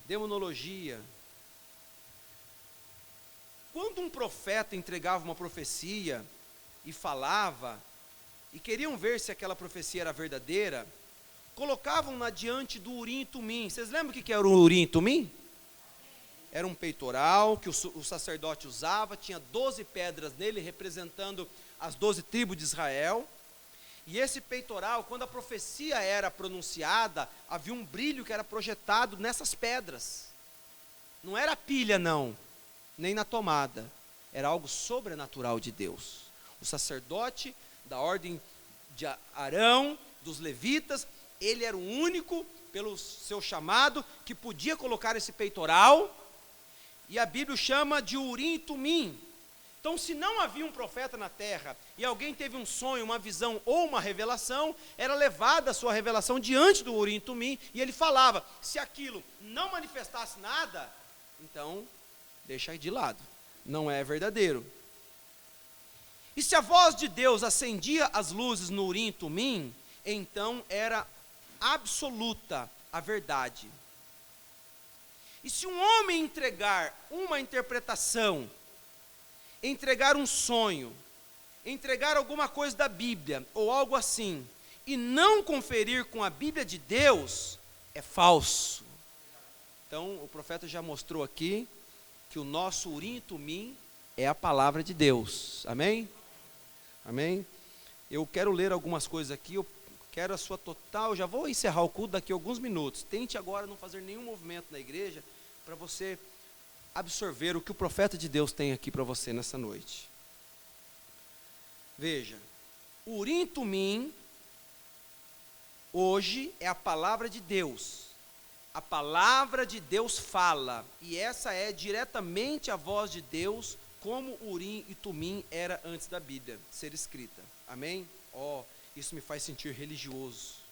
Demonologia. Quando um profeta entregava uma profecia e falava, e queriam ver se aquela profecia era verdadeira, colocavam-na diante do Urim e Tumim. Vocês lembram o que era o Urim e Tumim? Era um peitoral que o sacerdote usava, tinha 12 pedras nele, representando as 12 tribos de Israel. E esse peitoral, quando a profecia era pronunciada, havia um brilho que era projetado nessas pedras. Não era pilha, não, nem na tomada. Era algo sobrenatural de Deus. O sacerdote da ordem de Arão, dos levitas, ele era o único, pelo seu chamado, que podia colocar esse peitoral. E a Bíblia chama de Urim e Tumim. Então, se não havia um profeta na terra, e alguém teve um sonho, uma visão ou uma revelação, era levada a sua revelação diante do Urim e Tumim, e ele falava, se aquilo não manifestasse nada, então, deixa aí de lado, não é verdadeiro. E se a voz de Deus acendia as luzes no Urim e Tumim, então era absoluta a verdade. E se um homem entregar uma interpretação, entregar um sonho, entregar alguma coisa da Bíblia, ou algo assim, e não conferir com a Bíblia de Deus, é falso. Então, o profeta já mostrou aqui, que o nosso Urim e Tumim é a palavra de Deus, amém? Amém? Eu quero ler algumas coisas aqui, eu quero a sua total, já vou encerrar o culto daqui a alguns minutos, tente agora não fazer nenhum movimento na igreja, para você absorver o que o profeta de Deus tem aqui para você nessa noite. Veja, o Urim e Tumim, hoje é a palavra de Deus. A palavra de Deus fala, e essa é diretamente a voz de Deus, como o Urim e Tumim era antes da Bíblia ser escrita. Amém? Isso me faz sentir religioso.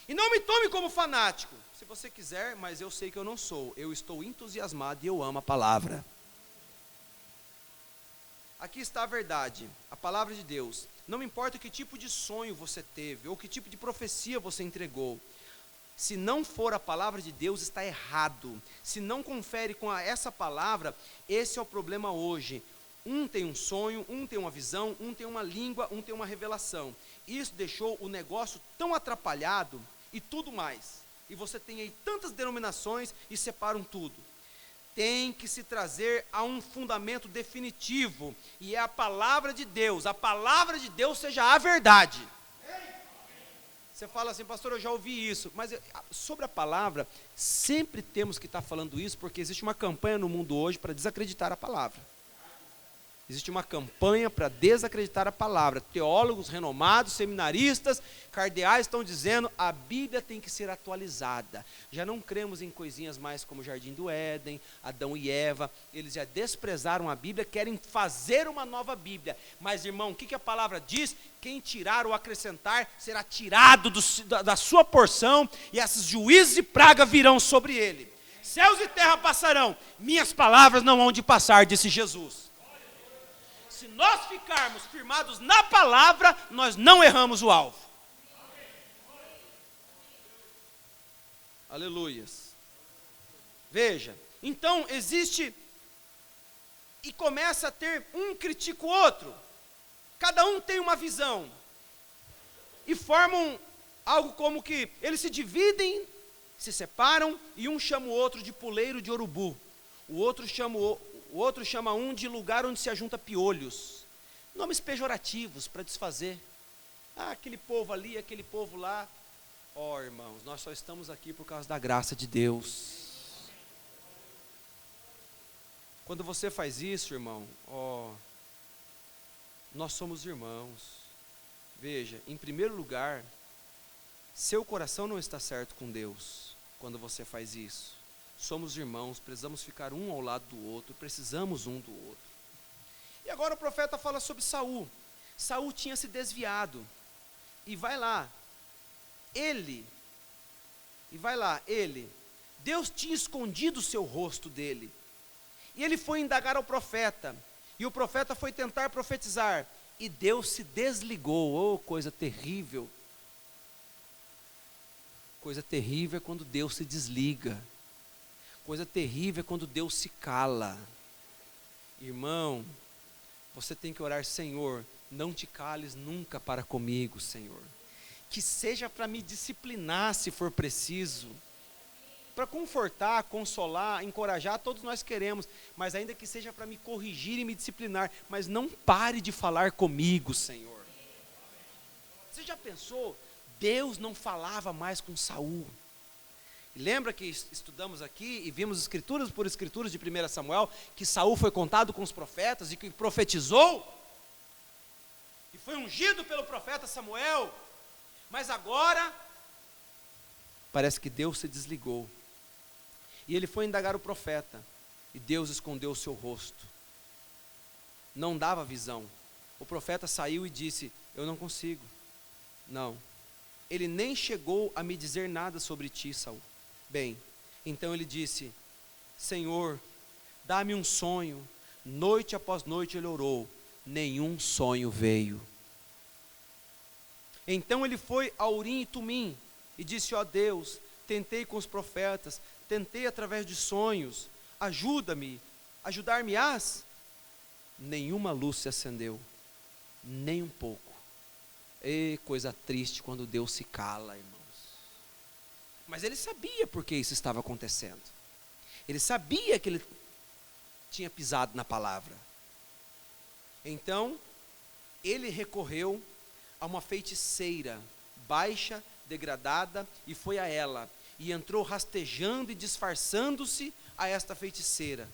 E não me tome como fanático, se você quiser, mas eu sei que eu não sou. Eu estou entusiasmado e eu amo a palavra. Aqui está a verdade, a palavra de Deus. Não importa que tipo de sonho você teve, ou que tipo de profecia você entregou. Se não for a palavra de Deus, está errado. Se não confere com essa palavra, esse é o problema hoje. Um tem um sonho, um tem uma visão, um tem uma língua, um tem uma revelação. Isso deixou o negócio tão atrapalhado e tudo mais. E você tem aí tantas denominações e separam tudo. Tem que se trazer a um fundamento definitivo, e é a palavra de Deus. A palavra de Deus seja a verdade. Você fala assim, pastor, eu já ouvi isso, mas sobre a palavra, sempre temos que estar falando isso, porque existe uma campanha no mundo hoje para desacreditar a palavra. Existe uma campanha para desacreditar a palavra. Teólogos renomados, seminaristas, cardeais estão dizendo, a Bíblia tem que ser atualizada. Já não cremos em coisinhas mais como o Jardim do Éden, Adão e Eva. Eles já desprezaram a Bíblia, querem fazer uma nova Bíblia. Mas, irmão, o que a palavra diz? Quem tirar ou acrescentar será tirado da sua porção, e esses juízes e praga virão sobre ele. Céus e terra passarão, minhas palavras não hão de passar, disse Jesus. Se nós ficarmos firmados na palavra, nós não erramos o alvo. Aleluias. Veja, então existe, e começa a ter, um critica o outro. Cada um tem uma visão. E formam algo como que eles se dividem, se separam, e um chama o outro de puleiro de urubu. O outro chama um de lugar onde se ajunta piolhos. Nomes pejorativos para desfazer. Aquele povo ali, aquele povo lá. Irmãos, nós só estamos aqui por causa da graça de Deus. Quando você faz isso, irmão, nós somos irmãos. Veja, em primeiro lugar, seu coração não está certo com Deus quando você faz isso. Somos irmãos, precisamos ficar um ao lado do outro, precisamos um do outro. E agora o profeta fala sobre Saul. Saul tinha se desviado. E vai lá, ele, Deus tinha escondido o seu rosto dele. E ele foi indagar ao profeta. E o profeta foi tentar profetizar. E Deus se desligou. Coisa terrível. Coisa terrível é quando Deus se desliga. Coisa terrível é quando Deus se cala. Irmão, você tem que orar: Senhor, não te cales nunca para comigo, Senhor. Que seja para me disciplinar se for preciso. Para confortar, consolar, encorajar, todos nós queremos. Mas ainda que seja para me corrigir e me disciplinar. Mas não pare de falar comigo, Senhor. Você já pensou? Deus não falava mais com Saul. Lembra que estudamos aqui e vimos escrituras por escrituras de 1 Samuel, que Saul foi contado com os profetas e que profetizou, e foi ungido pelo profeta Samuel, mas agora, parece que Deus se desligou, e ele foi indagar o profeta, e Deus escondeu o seu rosto, não dava visão. O profeta saiu e disse: eu não consigo, não, ele nem chegou a me dizer nada sobre ti, Saul. Bem, então ele disse: Senhor, dá-me um sonho. Noite após noite ele orou, nenhum sonho veio. Então ele foi a Urim e Tumim e disse: ó Deus, tentei com os profetas, tentei através de sonhos, ajuda-me, ajudar-me-ás? Nenhuma luz se acendeu, nem um pouco. E coisa triste quando Deus se cala, irmão. Mas ele sabia por que isso estava acontecendo. Ele sabia que ele tinha pisado na palavra. Então, ele recorreu a uma feiticeira, baixa, degradada, e foi a ela. E entrou rastejando e disfarçando-se a esta feiticeira.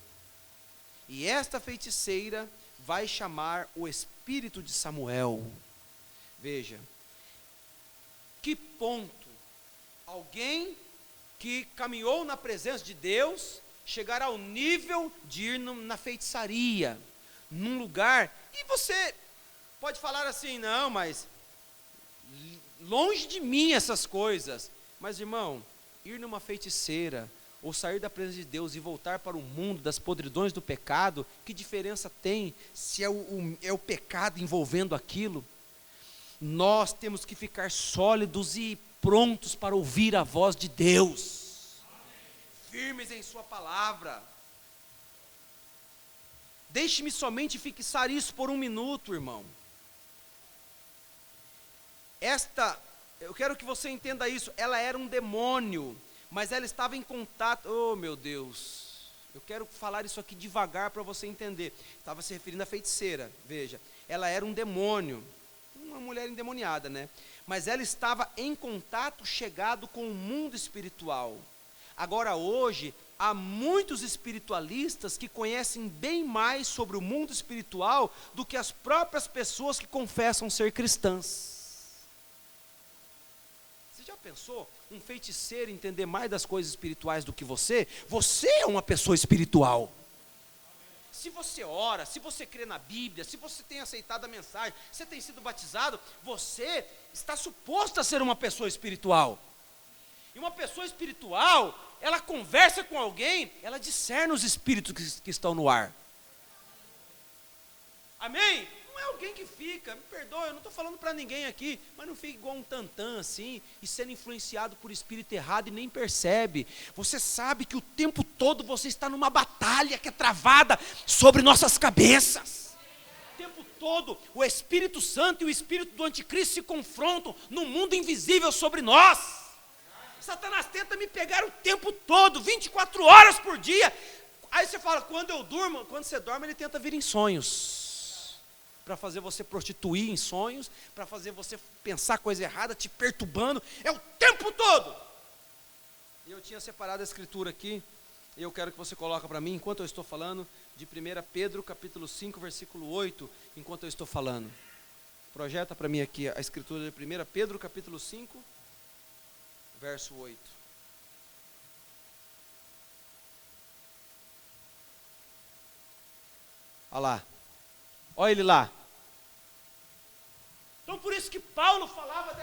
E esta feiticeira vai chamar o espírito de Samuel. Veja, que ponto alguém que caminhou na presença de Deus chegar ao nível de ir na feitiçaria, num lugar, e você pode falar assim: não, mas longe de mim essas coisas. Mas irmão, ir numa feiticeira, ou sair da presença de Deus e voltar para o mundo das podridões do pecado, que diferença tem se é o pecado envolvendo aquilo? Nós temos que ficar sólidos e prontos para ouvir a voz de Deus, firmes em sua palavra. Deixe-me somente fixar isso por um minuto, irmão. Eu quero que você entenda isso, ela era um demônio, mas ela estava em contato, oh meu Deus, eu quero falar isso aqui devagar para você entender. Estava se referindo à feiticeira, veja, ela era um demônio, uma mulher endemoniada, né? Mas ela estava em contato chegado com o mundo espiritual. Agora hoje, há muitos espiritualistas que conhecem bem mais sobre o mundo espiritual do que as próprias pessoas que confessam ser cristãs. Você já pensou um feiticeiro entender mais das coisas espirituais do que você? Você é uma pessoa espiritual. Se você ora, se você crê na Bíblia, se você tem aceitado a mensagem, se você tem sido batizado, você está suposto a ser uma pessoa espiritual. E uma pessoa espiritual, ela conversa com alguém, ela discerne os espíritos que estão no ar. Amém? Não é alguém que fica, me perdoa, eu não estou falando para ninguém aqui, mas não fica igual um tantã assim, e sendo influenciado por espírito errado e nem percebe. Você sabe que o tempo todo você está numa batalha que é travada sobre nossas cabeças. O tempo todo o Espírito Santo e o Espírito do Anticristo se confrontam no mundo invisível sobre nós. Satanás tenta me pegar o tempo todo, 24 horas por dia. Aí você fala: quando eu durmo, quando você dorme, ele tenta vir em sonhos, para fazer você prostituir em sonhos, para fazer você pensar coisa errada, te perturbando, é o tempo todo. E eu tinha separado a escritura aqui, e eu quero que você coloque para mim, enquanto eu estou falando, de 1 Pedro capítulo 5, versículo 8, enquanto eu estou falando. Projeta para mim aqui a escritura de 1 Pedro capítulo 5, verso 8. Olha lá. Olha ele lá. Então por isso que Paulo falava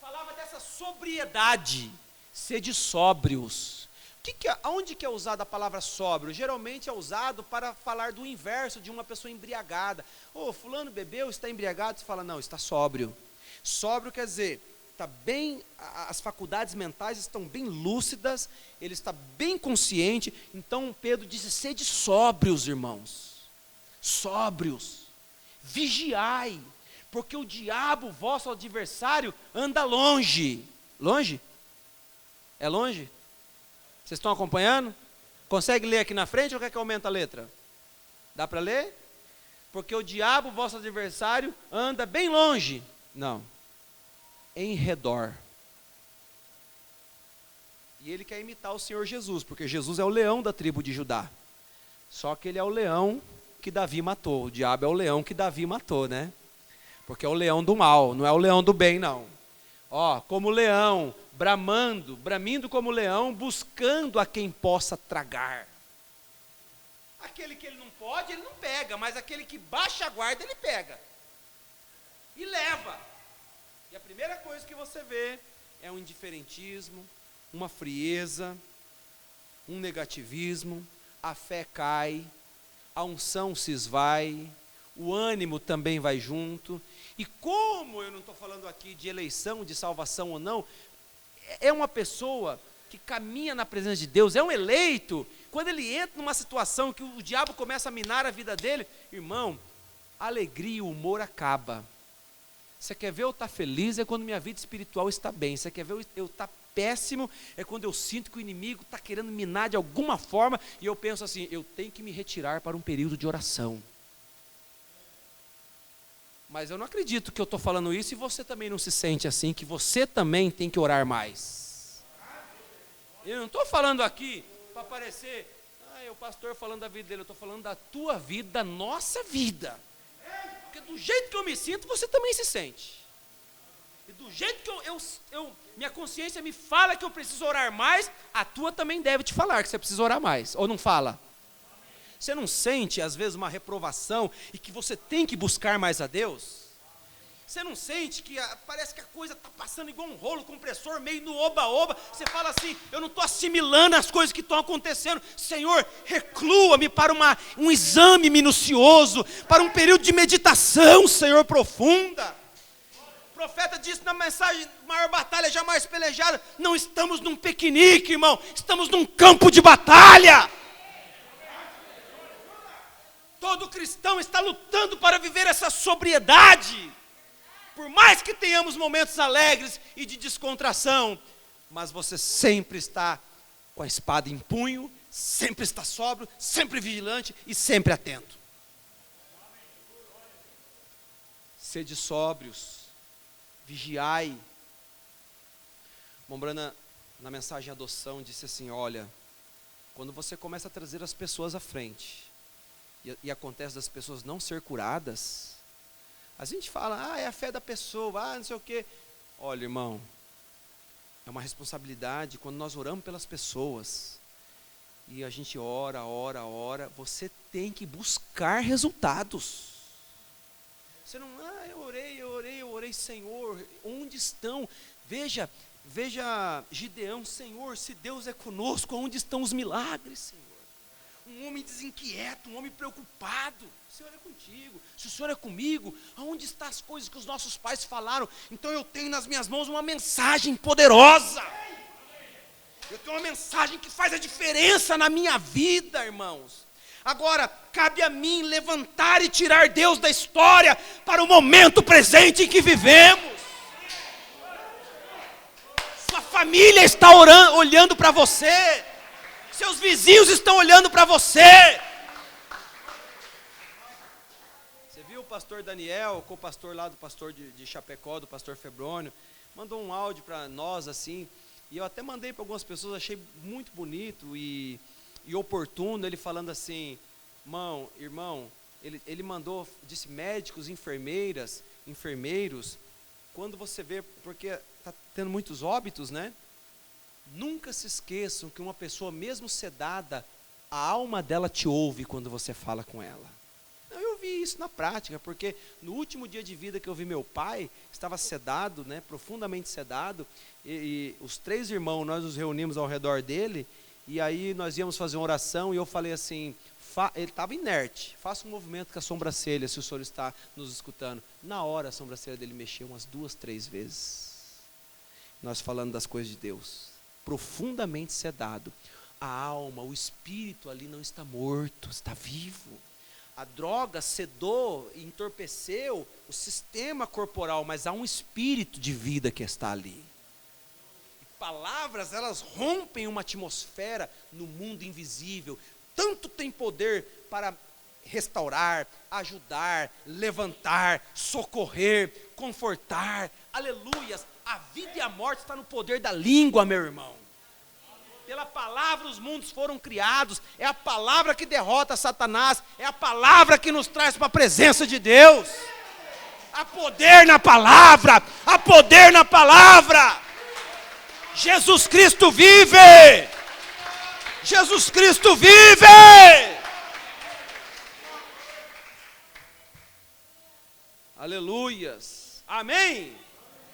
falava dessa sobriedade. Sede sóbrios. Aonde que é usada a palavra sóbrio? Geralmente é usado para falar do inverso de uma pessoa embriagada. Fulano bebeu, está embriagado, você fala: não, está sóbrio. Sóbrio quer dizer, está bem, as faculdades mentais estão bem lúcidas, ele está bem consciente. Então Pedro disse: sede sóbrios, irmãos, sóbrios, vigiai, porque o diabo, vosso adversário, anda longe. Longe? É longe? Vocês estão acompanhando? Consegue ler aqui na frente ou quer que aumente a letra? Dá para ler? Porque o diabo, vosso adversário, anda bem longe. Não. Em redor. E ele quer imitar o Senhor Jesus, porque Jesus é o leão da tribo de Judá. Só que ele é o leão que Davi matou. O diabo é o leão que Davi matou, né? Porque é o leão do mal, não é o leão do bem, não. Ó, como leão, bramindo como leão, buscando a quem possa tragar. Aquele que ele não pode, ele não pega, mas aquele que baixa a guarda, ele pega. E leva. E a primeira coisa que você vê é um indiferentismo, uma frieza, um negativismo, a fé cai, a unção se esvai, o ânimo também vai junto. E como eu não estou falando aqui de eleição, de salvação ou não, é uma pessoa que caminha na presença de Deus, é um eleito. Quando ele entra numa situação que o diabo começa a minar a vida dele, irmão, a alegria e o humor acaba. Você quer ver eu estar feliz? É quando minha vida espiritual está bem. Você quer ver eu estar péssimo? É quando eu sinto que o inimigo está querendo minar de alguma forma, e eu penso assim: eu tenho que me retirar para um período de oração. Mas eu não acredito que eu estou falando isso e você também não se sente assim, que você também tem que orar mais. Eu não estou falando aqui para parecer, é o pastor falando da vida dele, eu estou falando da tua vida, da nossa vida. Porque do jeito que eu me sinto, você também se sente. E do jeito que minha consciência me fala que eu preciso orar mais, a tua também deve te falar que você precisa orar mais, ou não fala? Você não sente, às vezes, uma reprovação e que você tem que buscar mais a Deus? Você não sente que parece que a coisa está passando igual um rolo compressor, meio no oba-oba? Você fala assim: eu não estou assimilando as coisas que estão acontecendo. Senhor, reclua-me para um exame minucioso, para um período de meditação, Senhor, profunda. O profeta disse na mensagem: maior batalha jamais pelejada. Não estamos num piquenique, irmão, estamos num campo de batalha. Todo cristão está lutando para viver essa sobriedade. Por mais que tenhamos momentos alegres e de descontração, mas você sempre está com a espada em punho, sempre está sóbrio, sempre vigilante e sempre atento. Sede sóbrios, vigiai. Mombrana, na mensagem adoção, disse assim: olha, quando você começa a trazer as pessoas à frente, e acontece das pessoas não ser curadas, a gente fala: é a fé da pessoa, não sei o quê. Olha, irmão, é uma responsabilidade. Quando nós oramos pelas pessoas, e a gente ora, você tem que buscar resultados. Você não, eu orei, Senhor, onde estão? Veja Gideão: Senhor, se Deus é conosco, onde estão os milagres, Senhor? Um homem desinquieto, um homem preocupado. O Senhor é contigo, se o Senhor é comigo, aonde estão as coisas que os nossos pais falaram? Então eu tenho nas minhas mãos uma mensagem poderosa. Eu tenho uma mensagem que faz a diferença na minha vida, irmãos. Agora, cabe a mim levantar e tirar Deus da história para o momento presente em que vivemos. Sua família está olhando para você. Seus vizinhos estão olhando para você. Você viu o pastor Daniel, co-pastor lá do pastor de Chapecó, do pastor Febrônio, mandou um áudio para nós assim, e eu até mandei para algumas pessoas, achei muito bonito e oportuno, ele falando assim: irmão, ele mandou, disse médicos, enfermeiros, quando você vê, porque está tendo muitos óbitos, né? Nunca se esqueçam que uma pessoa mesmo sedada, a alma dela te ouve quando você fala com ela. Eu vi isso na prática, porque no último dia de vida que eu vi meu pai, estava sedado, né, profundamente sedado, e os 3 irmãos, nós nos reunimos ao redor dele, e aí nós íamos fazer uma oração, e eu falei assim, ele estava inerte: faça um movimento com a sobrancelha, se o senhor está nos escutando. Na hora a sobrancelha dele mexeu umas 2, 3 vezes. nós falando das coisas de Deus, profundamente sedado. A alma, o espírito ali não está morto, está vivo. A droga sedou e entorpeceu o sistema corporal, mas há um espírito de vida que está ali. Palavras, elas rompem uma atmosfera no mundo invisível. Tanto tem poder para restaurar, ajudar, levantar, socorrer, confortar. Aleluias. A vida e a morte está no poder da língua, meu irmão. Pela palavra os mundos foram criados. É a palavra que derrota Satanás. É a palavra que nos traz para a presença de Deus. Há poder na palavra. Há poder na palavra. Jesus Cristo vive! Jesus Cristo vive! Aleluias! Amém!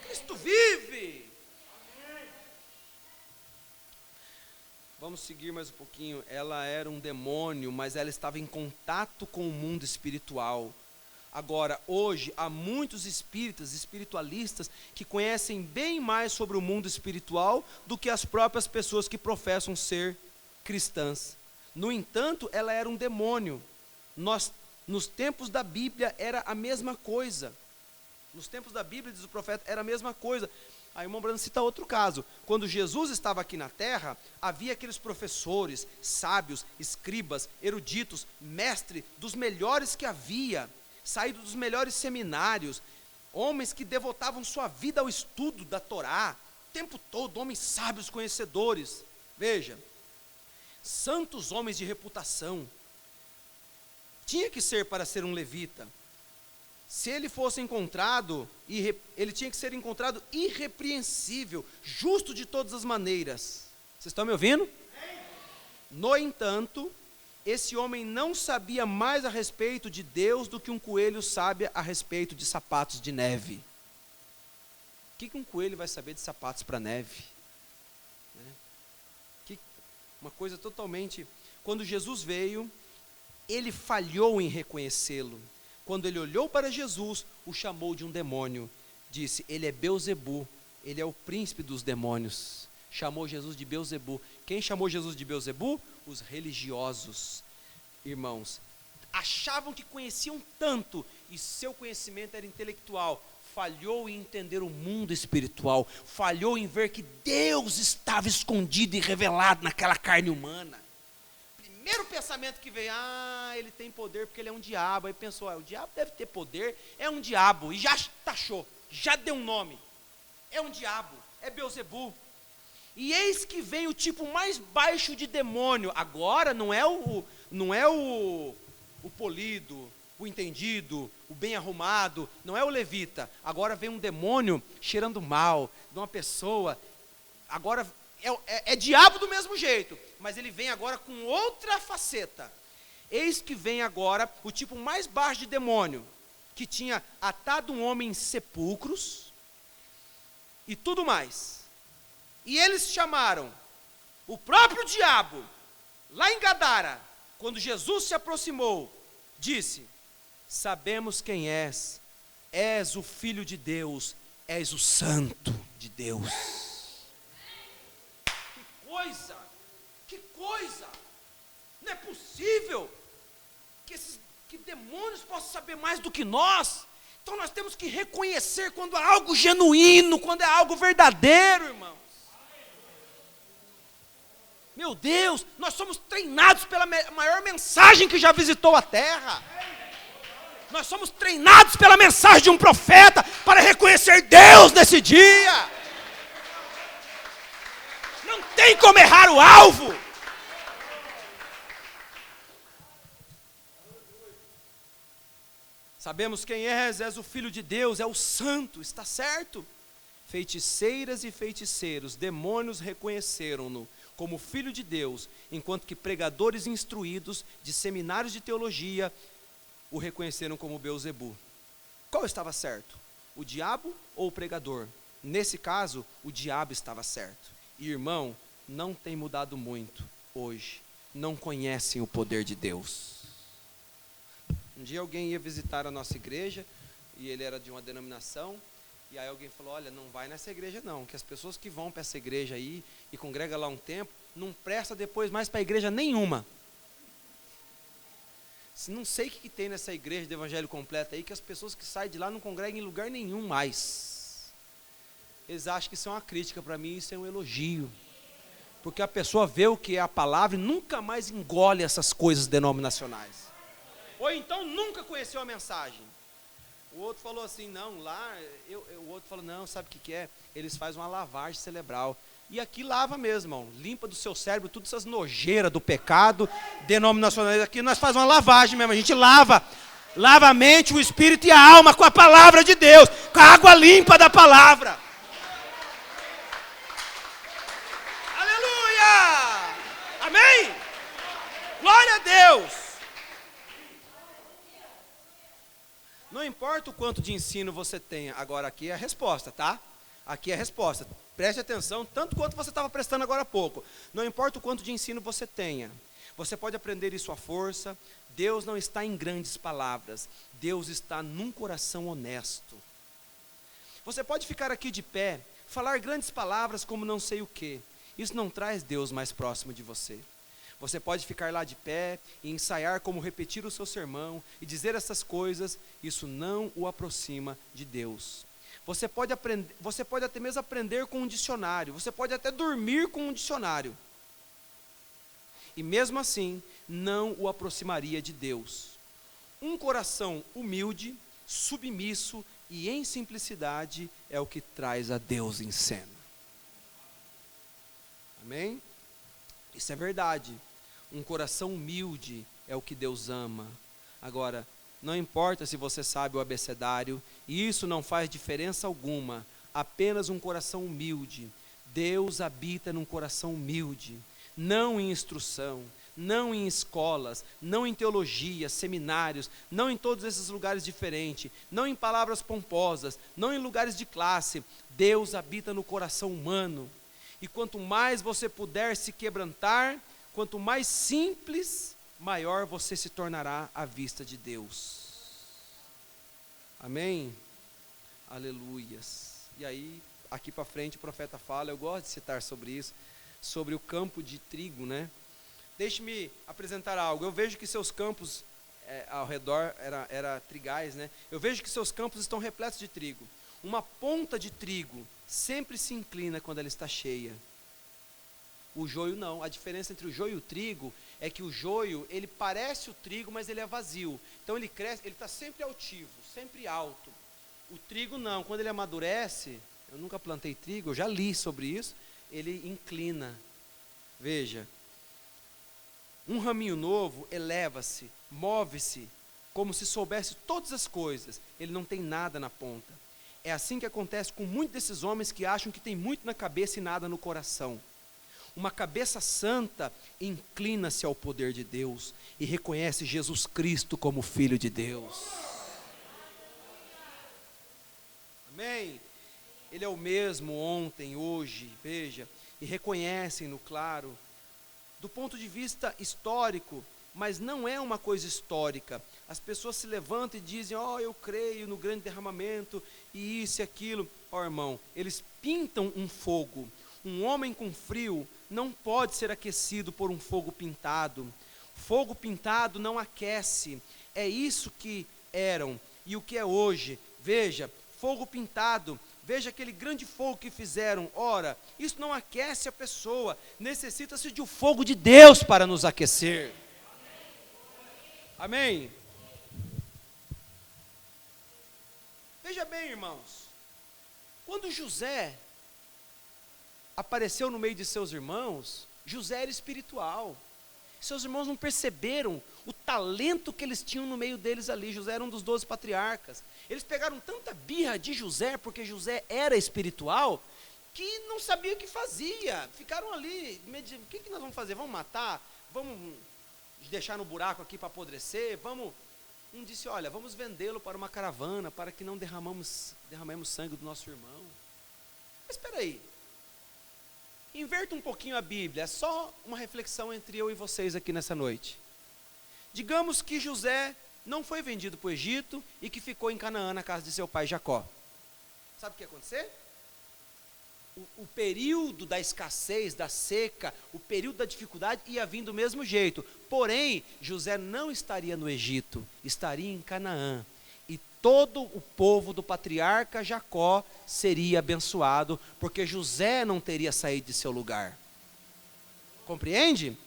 Cristo vive! Vamos seguir mais um pouquinho. Ela era um demônio, mas ela estava em contato com o mundo espiritual. Agora, hoje, há muitos espíritas, espiritualistas, que conhecem bem mais sobre o mundo espiritual do que as próprias pessoas que professam ser cristãs. No entanto, ela era um demônio. Nos tempos da Bíblia, era a mesma coisa. Nos tempos da Bíblia, diz o profeta, era a mesma coisa. A irmã Brana cita outro caso. Quando Jesus estava aqui na terra, havia aqueles professores, sábios, escribas, eruditos, mestres dos melhores que havia, saído dos melhores seminários, homens que devotavam sua vida ao estudo da Torá, o tempo todo, homens sábios, conhecedores. Veja, santos homens de reputação. Tinha que ser para ser um levita. Se ele fosse encontrado, ele tinha que ser encontrado irrepreensível, justo de todas as maneiras. Vocês estão me ouvindo? No entanto, esse homem não sabia mais a respeito de Deus do que um coelho sabe a respeito de sapatos de neve. O que um coelho vai saber de sapatos para neve? Uma coisa totalmente... Quando Jesus veio, ele falhou em reconhecê-lo. Quando ele olhou para Jesus, o chamou de um demônio. Disse, ele é Belzebu, ele é o príncipe dos demônios. Chamou Jesus de Belzebu. Quem chamou Jesus de Belzebu? Os religiosos, irmãos, achavam que conheciam tanto e seu conhecimento era intelectual. Falhou em entender o mundo espiritual, falhou em ver que Deus estava escondido e revelado naquela carne humana. Primeiro pensamento que veio, ele tem poder porque ele é um diabo. Aí pensou, o diabo deve ter poder, é um diabo, e já taxou, já deu um nome, é um diabo, é Belzebu. E eis que vem o tipo mais baixo de demônio. Agora não é o polido, o entendido, o bem arrumado, não é o levita. Agora vem um demônio cheirando mal, de uma pessoa. Agora é diabo do mesmo jeito, mas ele vem agora com outra faceta. Eis que vem agora o tipo mais baixo de demônio, que tinha atado um homem em sepulcros e tudo mais. E eles chamaram o próprio diabo, lá em Gadara, quando Jesus se aproximou, disse, sabemos quem és o Filho de Deus, és o Santo de Deus. Que coisa, não é possível que demônios possam saber mais do que nós. Então nós temos que reconhecer quando é algo genuíno, quando é algo verdadeiro, irmãos. Meu Deus, nós somos treinados pela maior mensagem que já visitou a terra. Nós somos treinados pela mensagem de um profeta para reconhecer Deus nesse dia. Não tem como errar o alvo. Sabemos quem és o Filho de Deus, é o Santo, está certo? Feiticeiras e feiticeiros, demônios reconheceram-no como Filho de Deus, enquanto que pregadores instruídos de seminários de teologia o reconheceram como Belzebu. Qual estava certo? O diabo ou o pregador? Nesse caso, o diabo estava certo. E irmão, não tem mudado muito hoje. Não conhecem o poder de Deus. Um dia alguém ia visitar a nossa igreja, e ele era de uma denominação, E aí alguém falou, olha, não vai nessa igreja não, que as pessoas que vão para essa igreja aí e congrega lá um tempo, não presta depois mais para igreja nenhuma. Não sei o que tem nessa igreja do evangelho completo aí, que as pessoas que saem de lá não congregam em lugar nenhum mais. Eles acham que isso é uma crítica, para mim isso é um elogio. Porque a pessoa vê o que é a palavra e nunca mais engole essas coisas denominacionais. Ou então nunca conheceu a mensagem. O outro falou assim, não, lá, o outro falou, não, sabe o que é? Eles fazem uma lavagem cerebral. E aqui lava mesmo, irmão, limpa do seu cérebro todas essas nojeiras do pecado denominacionais. Aqui nós fazemos uma lavagem mesmo, a gente lava a mente, o espírito e a alma com a palavra de Deus, com a água limpa da palavra. Aleluia! Amém? Glória a Deus! Não importa o quanto de ensino você tenha, agora aqui é a resposta, tá? Aqui é a resposta. Preste atenção, tanto quanto você estava prestando agora há pouco. Não importa o quanto de ensino você tenha. Você pode aprender isso à força. Deus não está em grandes palavras. Deus está num coração honesto. Você pode ficar aqui de pé, falar grandes palavras como não sei o quê. Isso não traz Deus mais próximo de você. Você pode ficar lá de pé e ensaiar como repetir o seu sermão e dizer essas coisas. Isso não o aproxima de Deus. Você pode até mesmo aprender com um dicionário. Você pode até dormir com um dicionário. E mesmo assim, não o aproximaria de Deus. Um coração humilde, submisso e em simplicidade é o que traz a Deus em cena. Amém? Isso é verdade. Um coração humilde é o que Deus ama. Agora, não importa se você sabe o abecedário, isso não faz diferença alguma. Apenas um coração humilde. Deus habita num coração humilde. Não em instrução, não em escolas, não em teologia, seminários, não em todos esses lugares diferentes, não em palavras pomposas, não em lugares de classe. Deus habita no coração humano. E quanto mais você puder se quebrantar, quanto mais simples, maior você se tornará à vista de Deus. Amém? Aleluias. E aí, aqui para frente o profeta fala, eu gosto de citar sobre isso, sobre o campo de trigo, né? Deixe-me apresentar algo. Eu vejo que seus campos ao redor era trigais, né? Eu vejo que seus campos estão repletos de trigo. Uma ponta de trigo sempre se inclina quando ela está cheia. O joio não. A diferença entre o joio e o trigo é que o joio, ele parece o trigo, mas ele é vazio. Então ele cresce, ele está sempre altivo, sempre alto. O trigo não. Quando ele amadurece, eu nunca plantei trigo, eu já li sobre isso, ele inclina. Veja, um raminho novo eleva-se, move-se, como se soubesse todas as coisas. Ele não tem nada na ponta. É assim que acontece com muitos desses homens que acham que tem muito na cabeça e nada no coração. Uma cabeça santa inclina-se ao poder de Deus e reconhece Jesus Cristo como Filho de Deus. Amém? Ele é o mesmo ontem, hoje, veja, e reconhecem-no, claro, do ponto de vista histórico, mas não é uma coisa histórica. As pessoas se levantam e dizem, eu creio no grande derramamento, e isso e aquilo. Irmão, eles pintam um fogo. Um homem com frio não pode ser aquecido por um fogo pintado. Fogo pintado não aquece. É isso que eram e o que é hoje. Veja, fogo pintado. Veja aquele grande fogo que fizeram. Ora, isso não aquece a pessoa. Necessita-se de um fogo de Deus para nos aquecer. Amém? Veja bem, irmãos. Quando José apareceu no meio de seus irmãos, José era espiritual. Seus irmãos não perceberam o talento que eles tinham no meio deles ali. José era um dos 12 patriarcas. Eles pegaram tanta birra de José, porque José era espiritual, que não sabia o que fazia. Ficaram ali, o que nós vamos fazer? Vamos matar? Vamos deixar no buraco aqui para apodrecer? Um disse, olha, vamos vendê-lo para uma caravana, para que não derramemos sangue do nosso irmão. Mas espera aí. Inverta um pouquinho a Bíblia, é só uma reflexão entre eu e vocês aqui nessa noite. Digamos que José não foi vendido para o Egito e que ficou em Canaã, na casa de seu pai Jacó. sabe o que ia acontecer? O período da escassez, da seca, o período da dificuldade ia vir do mesmo jeito. Porém, José não estaria no Egito, estaria em Canaã. E todo o povo do patriarca Jacó seria abençoado, porque José não teria saído de seu lugar. Compreende?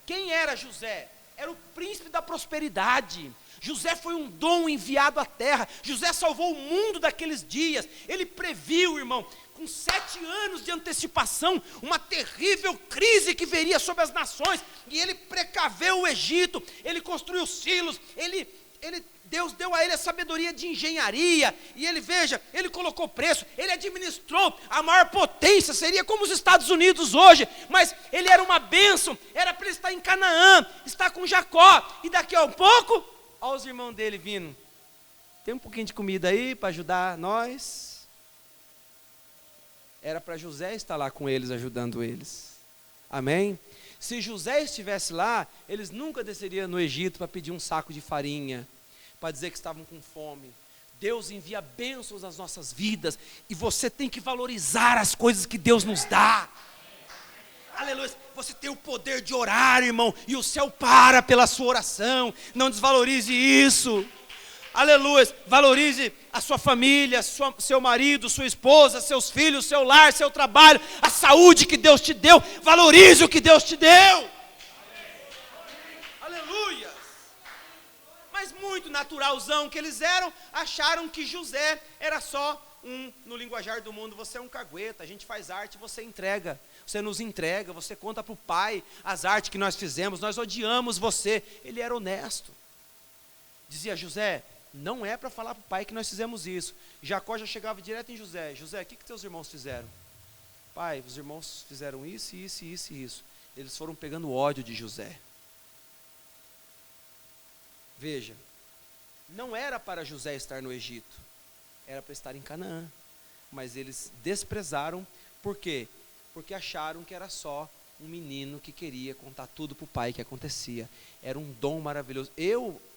Quem era José? Era o príncipe da prosperidade. José foi um dom enviado à terra. José salvou o mundo daqueles dias. Ele previu, irmão, com 7 anos de antecipação, uma terrível crise que viria sobre as nações, e ele precaveu o Egito, ele construiu silos, Deus deu a ele a sabedoria de engenharia, e ele colocou preço, ele administrou a maior potência, seria como os Estados Unidos hoje, mas ele era uma bênção, era para ele estar em Canaã, estar com Jacó, e daqui a um pouco, olha os irmãos dele vindo, tem um pouquinho de comida aí para ajudar nós. Era para José estar lá com eles, ajudando eles. Amém? Se José estivesse lá, eles nunca desceriam no Egito para pedir um saco de farinha, para dizer que estavam com fome. Deus envia bênçãos nas nossas vidas, e você tem que valorizar as coisas que Deus nos dá. Aleluia. Você tem o poder de orar, irmão, e o céu para pela sua oração. Não desvalorize isso. Aleluia, valorize a sua família, seu marido, sua esposa, seus filhos, seu lar, seu trabalho, a saúde que Deus te deu, valorize o que Deus te deu. Aleluia. Mas muito naturalzão que eles eram, acharam que José era só no linguajar do mundo, você é um cagueta, a gente faz arte, você entrega, você nos entrega, você conta para o pai as artes que nós fizemos, nós odiamos você. Ele era honesto, dizia: José, não é para falar para o pai que nós fizemos isso. Jacó já chegava direto em José: José, o que teus irmãos fizeram? Pai, os irmãos fizeram isso, isso, isso e isso. Eles foram pegando ódio de José. Veja, não era para José estar no Egito, era para estar em Canaã, mas eles desprezaram. Por quê? Porque acharam que era só um menino que queria contar tudo para o pai que acontecia. Era um dom maravilhoso.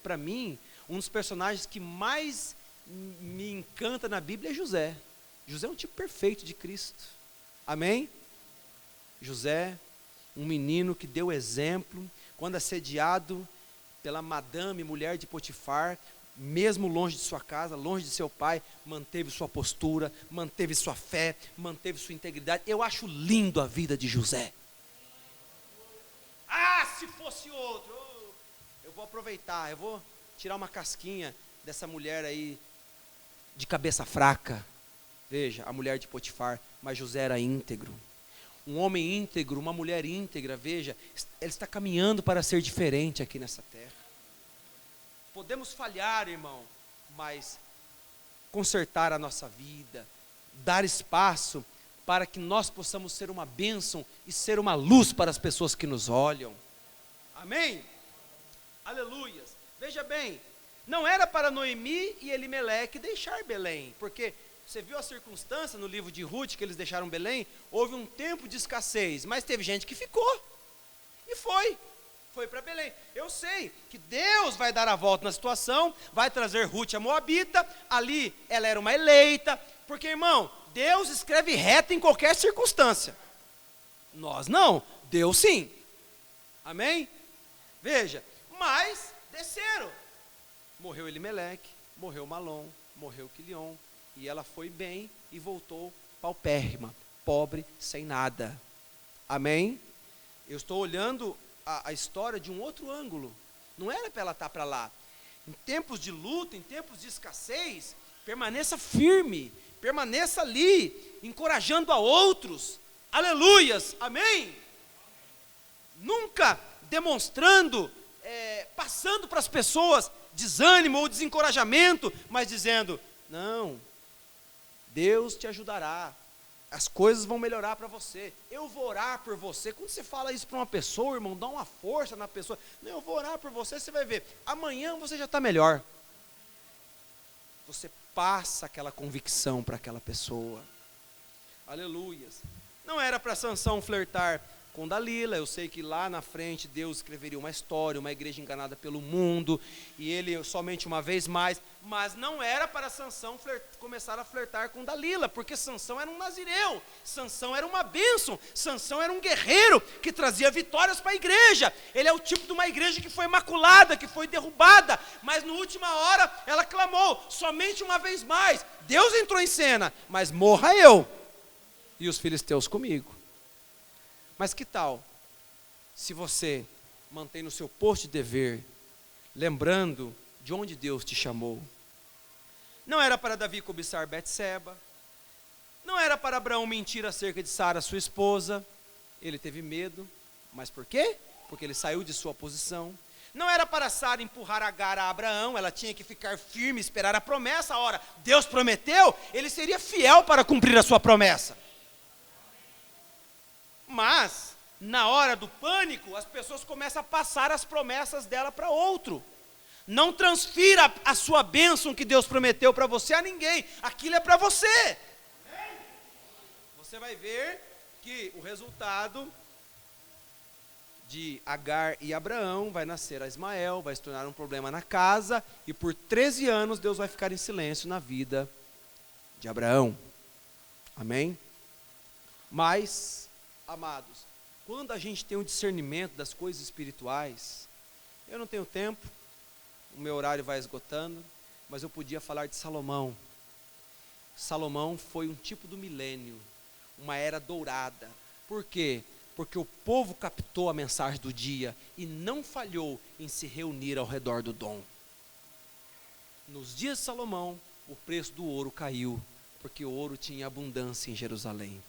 Para mim, um dos personagens que mais me encanta na Bíblia é José. José é um tipo perfeito de Cristo. Amém? José, um menino que deu exemplo, quando assediado pela madame, mulher de Potifar, mesmo longe de sua casa, longe de seu pai, manteve sua postura, manteve sua fé, manteve sua integridade. Eu acho lindo a vida de José. Ah, se fosse outro, eu vou aproveitar, eu vou tirar uma casquinha dessa mulher aí, de cabeça fraca. Veja, a mulher de Potifar, mas José era íntegro. Um homem íntegro, uma mulher íntegra, veja, ele está caminhando para ser diferente aqui nessa terra. Podemos falhar, irmão, mas consertar a nossa vida, dar espaço para que nós possamos ser uma bênção e ser uma luz para as pessoas que nos olham. Amém? Aleluias. Veja bem, não era para Noemi e Elimeleque deixar Belém, porque você viu a circunstância no livro de Ruth que eles deixaram Belém? Houve um tempo de escassez, mas teve gente que ficou, e foi para Belém. Eu sei que Deus vai dar a volta na situação, vai trazer Ruth a Moabita, ali ela era uma eleita, porque, irmão, Deus escreve reto em qualquer circunstância, nós não, Deus sim, amém? Veja, mas desceram, morreu Elimeleque, morreu Malom, morreu Quilion, e ela foi bem e voltou paupérrima, pobre, sem nada, amém? Eu estou olhando a história de um outro ângulo, não era para ela estar para lá. Em tempos de luta, em tempos de escassez, permaneça firme, permaneça ali, encorajando a outros, aleluias, amém? Nunca demonstrando, passando para as pessoas desânimo ou desencorajamento, mas dizendo: não, Deus te ajudará, as coisas vão melhorar para você, eu vou orar por você. Quando você fala isso para uma pessoa, irmão, dá uma força na pessoa. Não, eu vou orar por você, você vai ver, amanhã você já está melhor. Você passa aquela convicção para aquela pessoa, aleluias. Não era para Sansão flertar com Dalila. Eu sei que lá na frente Deus escreveria uma história, uma igreja enganada pelo mundo, e ele somente uma vez mais. Mas não era para Sansão começar a flertar com Dalila, porque Sansão era um nazireu, Sansão era uma bênção, Sansão era um guerreiro que trazia vitórias para a igreja. Ele é o tipo de uma igreja que foi maculada, que foi derrubada, mas na última hora ela clamou, somente uma vez mais. Deus entrou em cena, mas morra eu e os filisteus comigo. Mas que tal se você mantém no seu posto de dever, lembrando de onde Deus te chamou? Não era para Davi cobiçar Betseba, não era para Abraão mentir acerca de Sara, sua esposa. Ele teve medo, mas por quê? Porque ele saiu de sua posição. Não era para Sara empurrar Agar a Abraão, ela tinha que ficar firme, esperar a promessa. Ora, Deus prometeu, ele seria fiel para cumprir a sua promessa. Mas, na hora do pânico, as pessoas começam a passar as promessas dela para outro. Não transfira a sua bênção que Deus prometeu para você a ninguém. Aquilo é para você. Você vai ver que o resultado de Agar e Abraão vai nascer a Ismael, vai se tornar um problema na casa, e por 13 anos Deus vai ficar em silêncio na vida de Abraão. Amém? Mas, amados, quando a gente tem um discernimento das coisas espirituais, eu não tenho tempo, o meu horário vai esgotando, mas eu podia falar de Salomão. Salomão foi um tipo do milênio, uma era dourada. Por quê? Porque o povo captou a mensagem do dia e não falhou em se reunir ao redor do dom. Nos dias de Salomão, o preço do ouro caiu, porque o ouro tinha abundância em Jerusalém.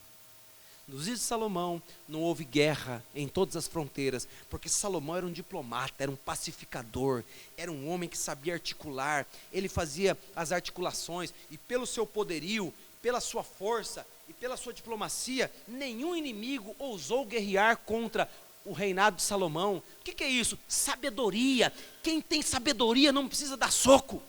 Nos dias de Salomão, não houve guerra em todas as fronteiras, porque Salomão era um diplomata, era um pacificador, era um homem que sabia articular, ele fazia as articulações, e pelo seu poderio, pela sua força e pela sua diplomacia, nenhum inimigo ousou guerrear contra o reinado de Salomão. O que é isso? Sabedoria. Quem tem sabedoria não precisa dar soco.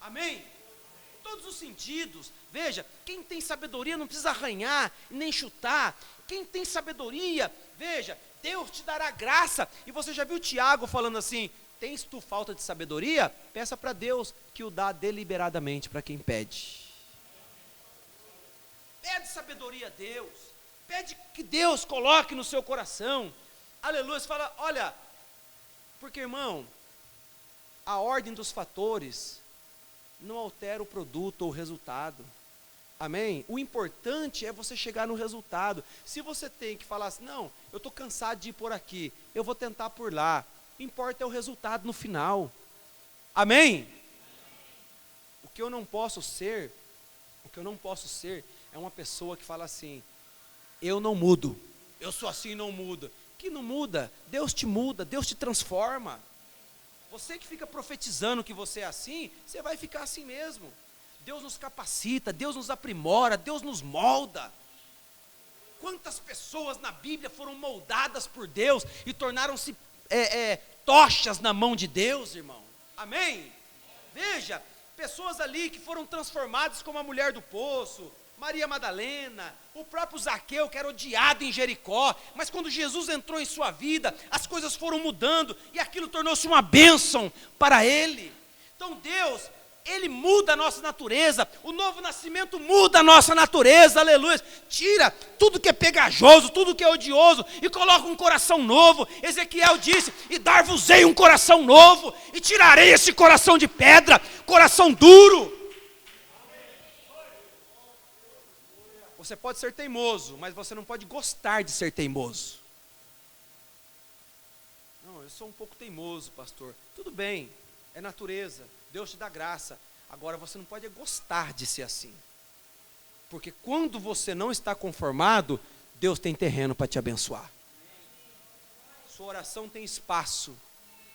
Amém? Em todos os sentidos. Veja, quem tem sabedoria não precisa arranhar, nem chutar. Quem tem sabedoria, veja, Deus te dará graça. E você já viu Tiago falando assim: tens tu falta de sabedoria? Peça para Deus, que o dá deliberadamente para quem pede. Pede sabedoria a Deus, pede que Deus coloque no seu coração, aleluia. Você fala, olha, porque irmão, a ordem dos fatores não altera o produto ou o resultado, amém? O importante é você chegar no resultado. Se você tem que falar assim, não, eu estou cansado de ir por aqui, eu vou tentar por lá, o que importa é o resultado no final, amém? O que eu não posso ser é uma pessoa que fala assim, eu não mudo, eu sou assim e não muda. Que não muda, Deus te transforma. Você que fica profetizando que você é assim, você vai ficar assim mesmo. Deus nos capacita, Deus nos aprimora, Deus nos molda. Quantas pessoas na Bíblia foram moldadas por Deus e tornaram-se tochas na mão de Deus, irmão? Amém? Veja, pessoas ali que foram transformadas como a mulher do poço, Maria Madalena, o próprio Zaqueu, que era odiado em Jericó, mas quando Jesus entrou em sua vida, as coisas foram mudando, e aquilo tornou-se uma bênção para ele. Então Deus, Ele muda a nossa natureza, o novo nascimento muda a nossa natureza, aleluia. Tira tudo que é pegajoso, tudo que é odioso, e coloca um coração novo. Ezequiel disse, e dar-vos-ei um coração novo, e tirarei esse coração de pedra, coração duro. Você pode ser teimoso, mas você não pode gostar de ser teimoso. Não, eu sou um pouco teimoso, pastor. Tudo bem, é natureza, Deus te dá graça. Agora você não pode gostar de ser assim. Porque quando você não está conformado, Deus tem terreno para te abençoar. Sua oração tem espaço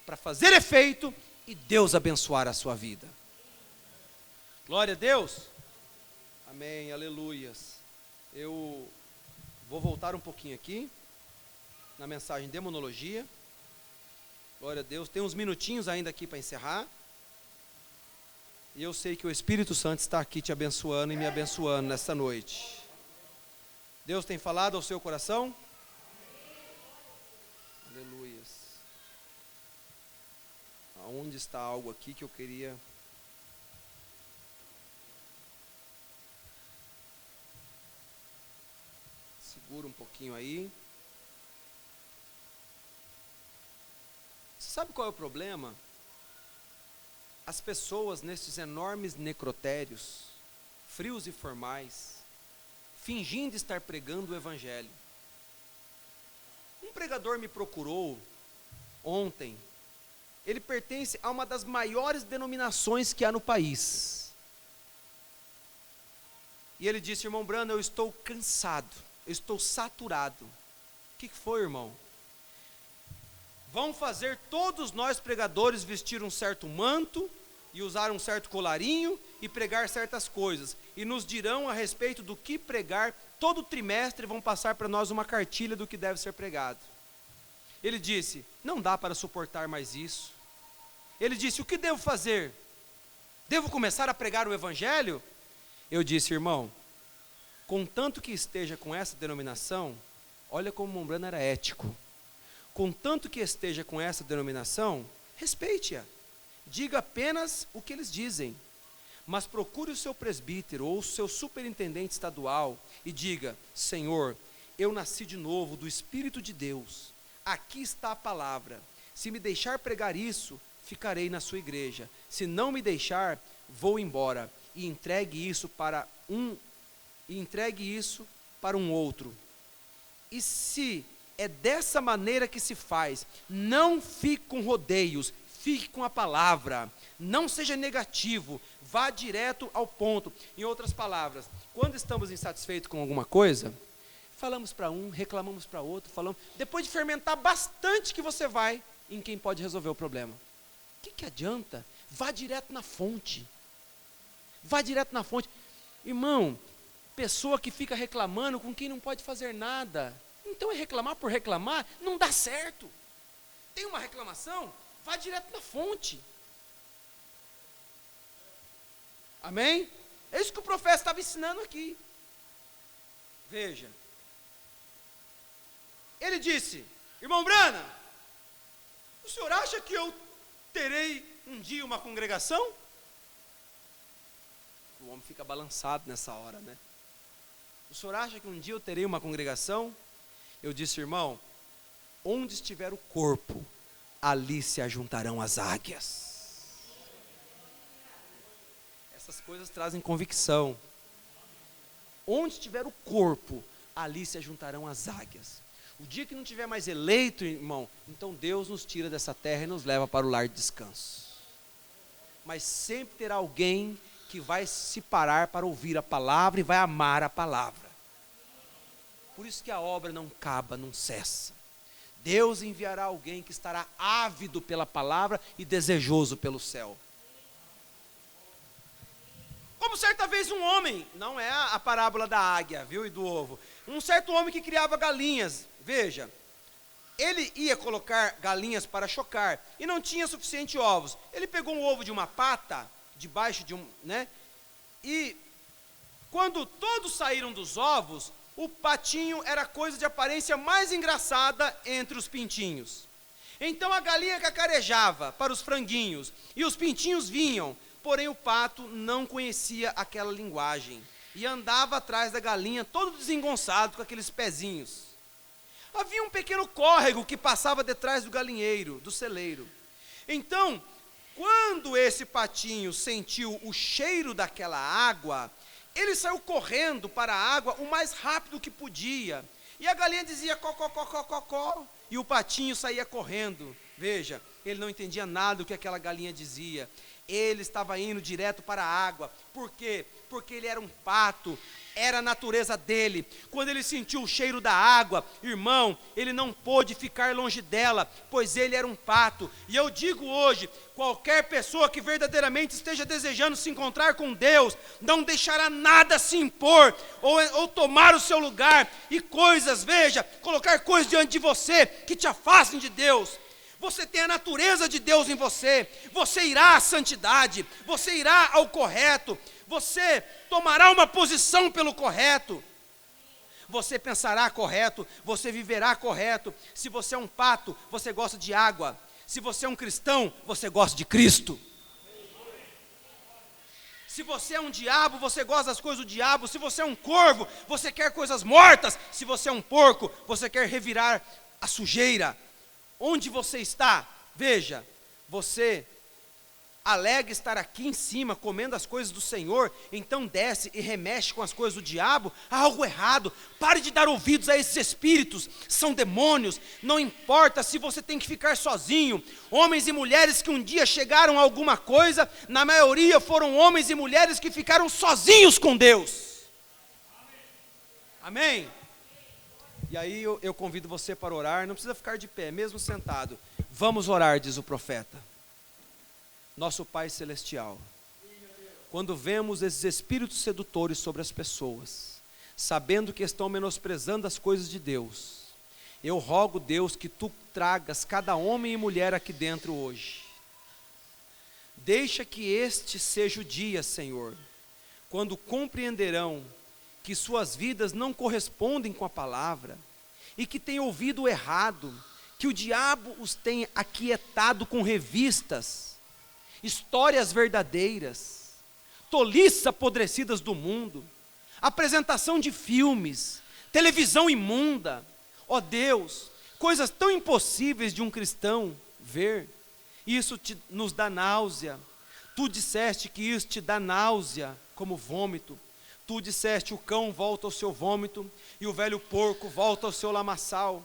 para fazer efeito e Deus abençoar a sua vida. Glória a Deus. Amém, aleluias. Eu vou voltar um pouquinho aqui, na mensagem demonologia. Glória a Deus, tem uns minutinhos ainda aqui para encerrar. E eu sei que o Espírito Santo está aqui te abençoando e me abençoando nesta noite. Deus tem falado ao seu coração? Onde está algo aqui que eu queria... Segura um pouquinho aí. Você sabe qual é o problema? As pessoas nesses enormes necrotérios, frios e formais, fingindo estar pregando o evangelho. Um pregador me procurou ontem. Ele pertence a uma das maiores denominações que há no país. E ele disse: irmão Brano, eu estou cansado, eu estou saturado. O que foi, irmão? Vão fazer todos nós pregadores vestir um certo manto e usar um certo colarinho e pregar certas coisas. E nos dirão a respeito do que pregar todo trimestre, vão passar para nós uma cartilha do que deve ser pregado. Ele disse: não dá para suportar mais isso. Ele disse: o que devo fazer? Devo começar a pregar o evangelho? Eu disse: irmão, contanto que esteja com essa denominação, olha como o Mombrano era ético. Contanto que esteja com essa denominação, respeite-a. Diga apenas o que eles dizem. Mas procure o seu presbítero ou o seu superintendente estadual e diga: Senhor, eu nasci de novo do Espírito de Deus. Aqui está a palavra. Se me deixar pregar isso, ficarei na sua igreja. Se não me deixar, vou embora. E entregue isso para um outro. E se é dessa maneira que se faz, não fique com rodeios, fique com a palavra. Não seja negativo, vá direto ao ponto. Em outras palavras, quando estamos insatisfeitos com alguma coisa, falamos para um, reclamamos para outro, falamos. Depois de fermentar bastante, que você vai em quem pode resolver o problema. O que adianta? Vá direto na fonte. Vá direto na fonte. Irmão, pessoa que fica reclamando com quem não pode fazer nada. Então é reclamar por reclamar, não dá certo. Tem uma reclamação, vá direto na fonte. Amém? É isso que o profeta estava ensinando aqui. Veja. Ele disse: irmão Brana, o senhor acha que eu terei um dia uma congregação? O homem fica balançado nessa hora, né? O senhor acha que um dia eu terei uma congregação? Eu disse: irmão, onde estiver o corpo, ali se ajuntarão as águias. Essas coisas trazem convicção. Onde estiver o corpo, ali se ajuntarão as águias. O dia que não tiver mais eleito, irmão, então Deus nos tira dessa terra e nos leva para o lar de descanso. Mas sempre terá alguém que vai se parar para ouvir a palavra e vai amar a palavra. Por isso que a obra não acaba, não cessa. Deus enviará alguém que estará ávido pela palavra e desejoso pelo céu. Como certa vez um homem, não é a parábola da águia, viu, e do ovo. Um certo homem que criava galinhas, veja, ele ia colocar galinhas para chocar e não tinha suficiente ovos. Ele pegou um ovo de uma pata, debaixo de um, né? E quando todos saíram dos ovos, o patinho era a coisa de aparência mais engraçada entre os pintinhos. Então a galinha cacarejava para os franguinhos e os pintinhos vinham. Porém o pato não conhecia aquela linguagem e andava atrás da galinha todo desengonçado com aqueles pezinhos. Havia um pequeno córrego que passava detrás do galinheiro, do celeiro. Então, quando esse patinho sentiu o cheiro daquela água, ele saiu correndo para a água o mais rápido que podia. E a galinha dizia cocó, cocó, cocó, e o patinho saía correndo. Veja, ele não entendia nada do que aquela galinha dizia. Ele estava indo direto para a água. Por quê? Porque ele era um pato, era a natureza dele. Quando ele sentiu o cheiro da água, irmão, ele não pôde ficar longe dela, pois ele era um pato. E eu digo hoje, qualquer pessoa que verdadeiramente esteja desejando se encontrar com Deus, não deixará nada se impor, ou tomar o seu lugar, e coisas, veja, colocar coisas diante de você, que te afastem de Deus. Você tem a natureza de Deus em você, você irá à santidade, você irá ao correto, você tomará uma posição pelo correto, você pensará correto, você viverá correto. Se você é um pato, você gosta de água. Se você é um cristão, você gosta de Cristo. Se você é um diabo, você gosta das coisas do diabo. Se você é um corvo, você quer coisas mortas. Se você é um porco, você quer revirar a sujeira. Onde você está? Veja, você alega estar aqui em cima, comendo as coisas do Senhor, então desce e remexe com as coisas do diabo, há algo errado. Pare de dar ouvidos a esses espíritos, são demônios. Não importa se você tem que ficar sozinho. Homens e mulheres que um dia chegaram a alguma coisa, na maioria foram homens e mulheres que ficaram sozinhos com Deus. Amém? E aí eu convido você para orar, não precisa ficar de pé, mesmo sentado. Vamos orar, diz o profeta. Nosso Pai Celestial, quando vemos esses espíritos sedutores sobre as pessoas, sabendo que estão menosprezando as coisas de Deus, eu rogo, Deus, que Tu tragas cada homem e mulher aqui dentro hoje. Deixa que este seja o dia, Senhor, quando compreenderão que suas vidas não correspondem com a palavra, e que têm ouvido errado, que o diabo os tem aquietado com revistas, histórias verdadeiras, tolices apodrecidas do mundo, apresentação de filmes, televisão imunda. Ó Deus, coisas tão impossíveis de um cristão ver, isso nos dá náusea. Tu disseste que isso te dá náusea como vômito. Tu disseste: o cão volta ao seu vômito e o velho porco volta ao seu lamaçal.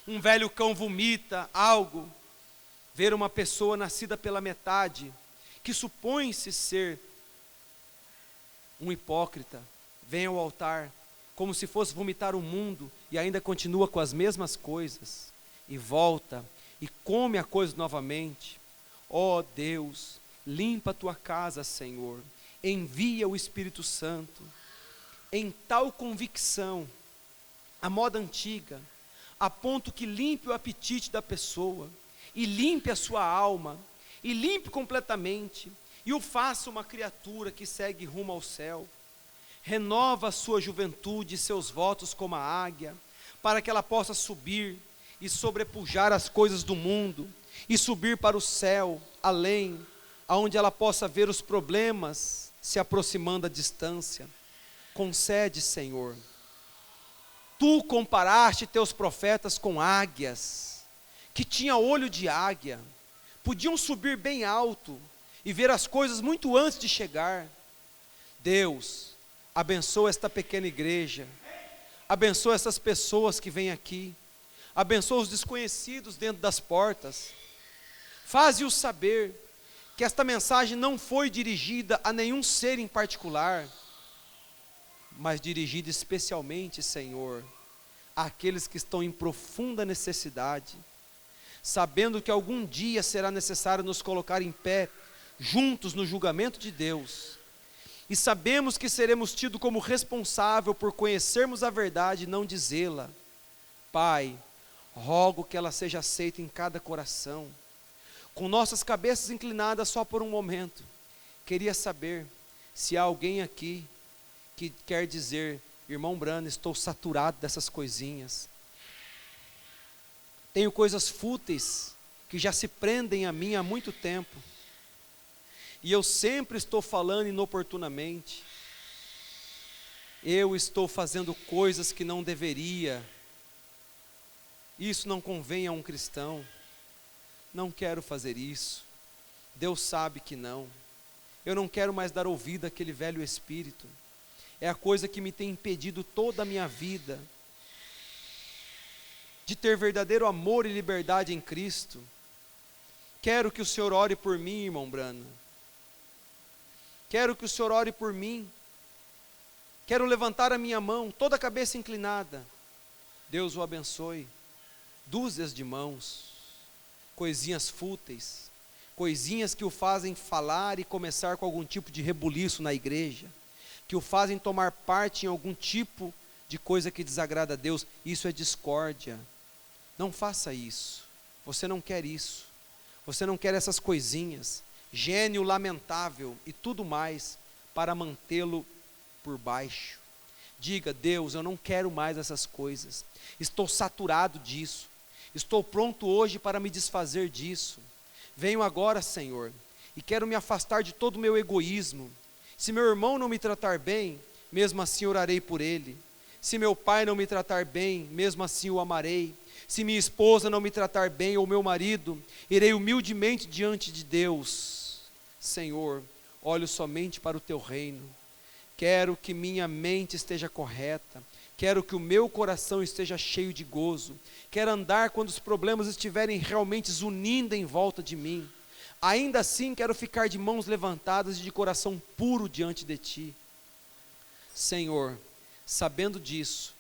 Um velho cão vomita algo. Ver uma pessoa nascida pela metade, que supõe-se ser um hipócrita, vem ao altar, como se fosse vomitar o mundo, e ainda continua com as mesmas coisas, e volta, e come a coisa novamente. Ó Deus, limpa a tua casa, Senhor, envia o Espírito Santo, em tal convicção, a moda antiga, a ponto que limpe o apetite da pessoa, e limpe a sua alma, e limpe completamente, e o faça uma criatura que segue rumo ao céu. Renova a sua juventude e seus votos como a águia, para que ela possa subir e sobrepujar as coisas do mundo, e subir para o céu, além, aonde ela possa ver os problemas se aproximando à distância. Concede, Senhor. Tu comparaste teus profetas com águias, que tinha olho de águia, podiam subir bem alto e ver as coisas muito antes de chegar. Deus, abençoa esta pequena igreja, abençoa essas pessoas que vêm aqui, abençoa os desconhecidos dentro das portas, faze-os saber que esta mensagem não foi dirigida a nenhum ser em particular, mas dirigida especialmente, Senhor, àqueles que estão em profunda necessidade, sabendo que algum dia será necessário nos colocar em pé, juntos no julgamento de Deus, e sabemos que seremos tidos como responsável por conhecermos a verdade e não dizê-la. Pai, rogo que ela seja aceita em cada coração. Com nossas cabeças inclinadas só por um momento, queria saber se há alguém aqui que quer dizer: irmão Brano, estou saturado dessas coisinhas. Tenho coisas fúteis que já se prendem a mim há muito tempo. E eu sempre estou falando inoportunamente. Eu estou fazendo coisas que não deveria. Isso não convém a um cristão. Não quero fazer isso. Deus sabe que não. Eu não quero mais dar ouvido àquele velho espírito. É a coisa que me tem impedido toda a minha vida de ter verdadeiro amor e liberdade em Cristo. Quero que o Senhor ore por mim, irmão Brano. Quero que o Senhor ore por mim. Quero levantar a minha mão, toda a cabeça inclinada. Deus o abençoe. Dúzias de mãos, coisinhas fúteis, coisinhas que o fazem falar e começar com algum tipo de rebuliço na igreja, que o fazem tomar parte em algum tipo de coisa que desagrada a Deus. Isso é discórdia. Não faça isso. Você não quer isso. Você não quer essas coisinhas, gênio lamentável e tudo mais, para mantê-lo por baixo. Diga: Deus, eu não quero mais essas coisas. Estou saturado disso. Estou pronto hoje para me desfazer disso. Venho agora, Senhor, e quero me afastar de todo o meu egoísmo. Se meu irmão não me tratar bem, mesmo assim orarei por ele. Se meu pai não me tratar bem, mesmo assim o amarei. Se minha esposa não me tratar bem, ou meu marido, irei humildemente diante de Deus. Senhor, olho somente para o teu reino. Quero que minha mente esteja correta. Quero que o meu coração esteja cheio de gozo. Quero andar quando os problemas estiverem realmente zunindo em volta de mim. Ainda assim, quero ficar de mãos levantadas e de coração puro diante de ti. Senhor, sabendo disso,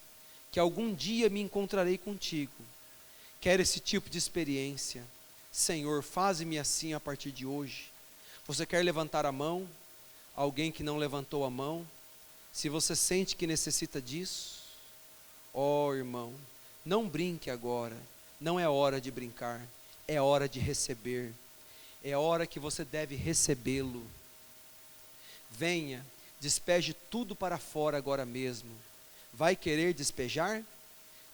que algum dia me encontrarei contigo, quero esse tipo de experiência. Senhor, faze-me assim a partir de hoje. Você quer levantar a mão? Alguém que não levantou a mão? Se você sente que necessita disso, ó irmão, não brinque agora. Não é hora de brincar, é hora de receber. É hora que você deve recebê-lo. Venha, despeje tudo para fora agora mesmo. Vai querer despejar?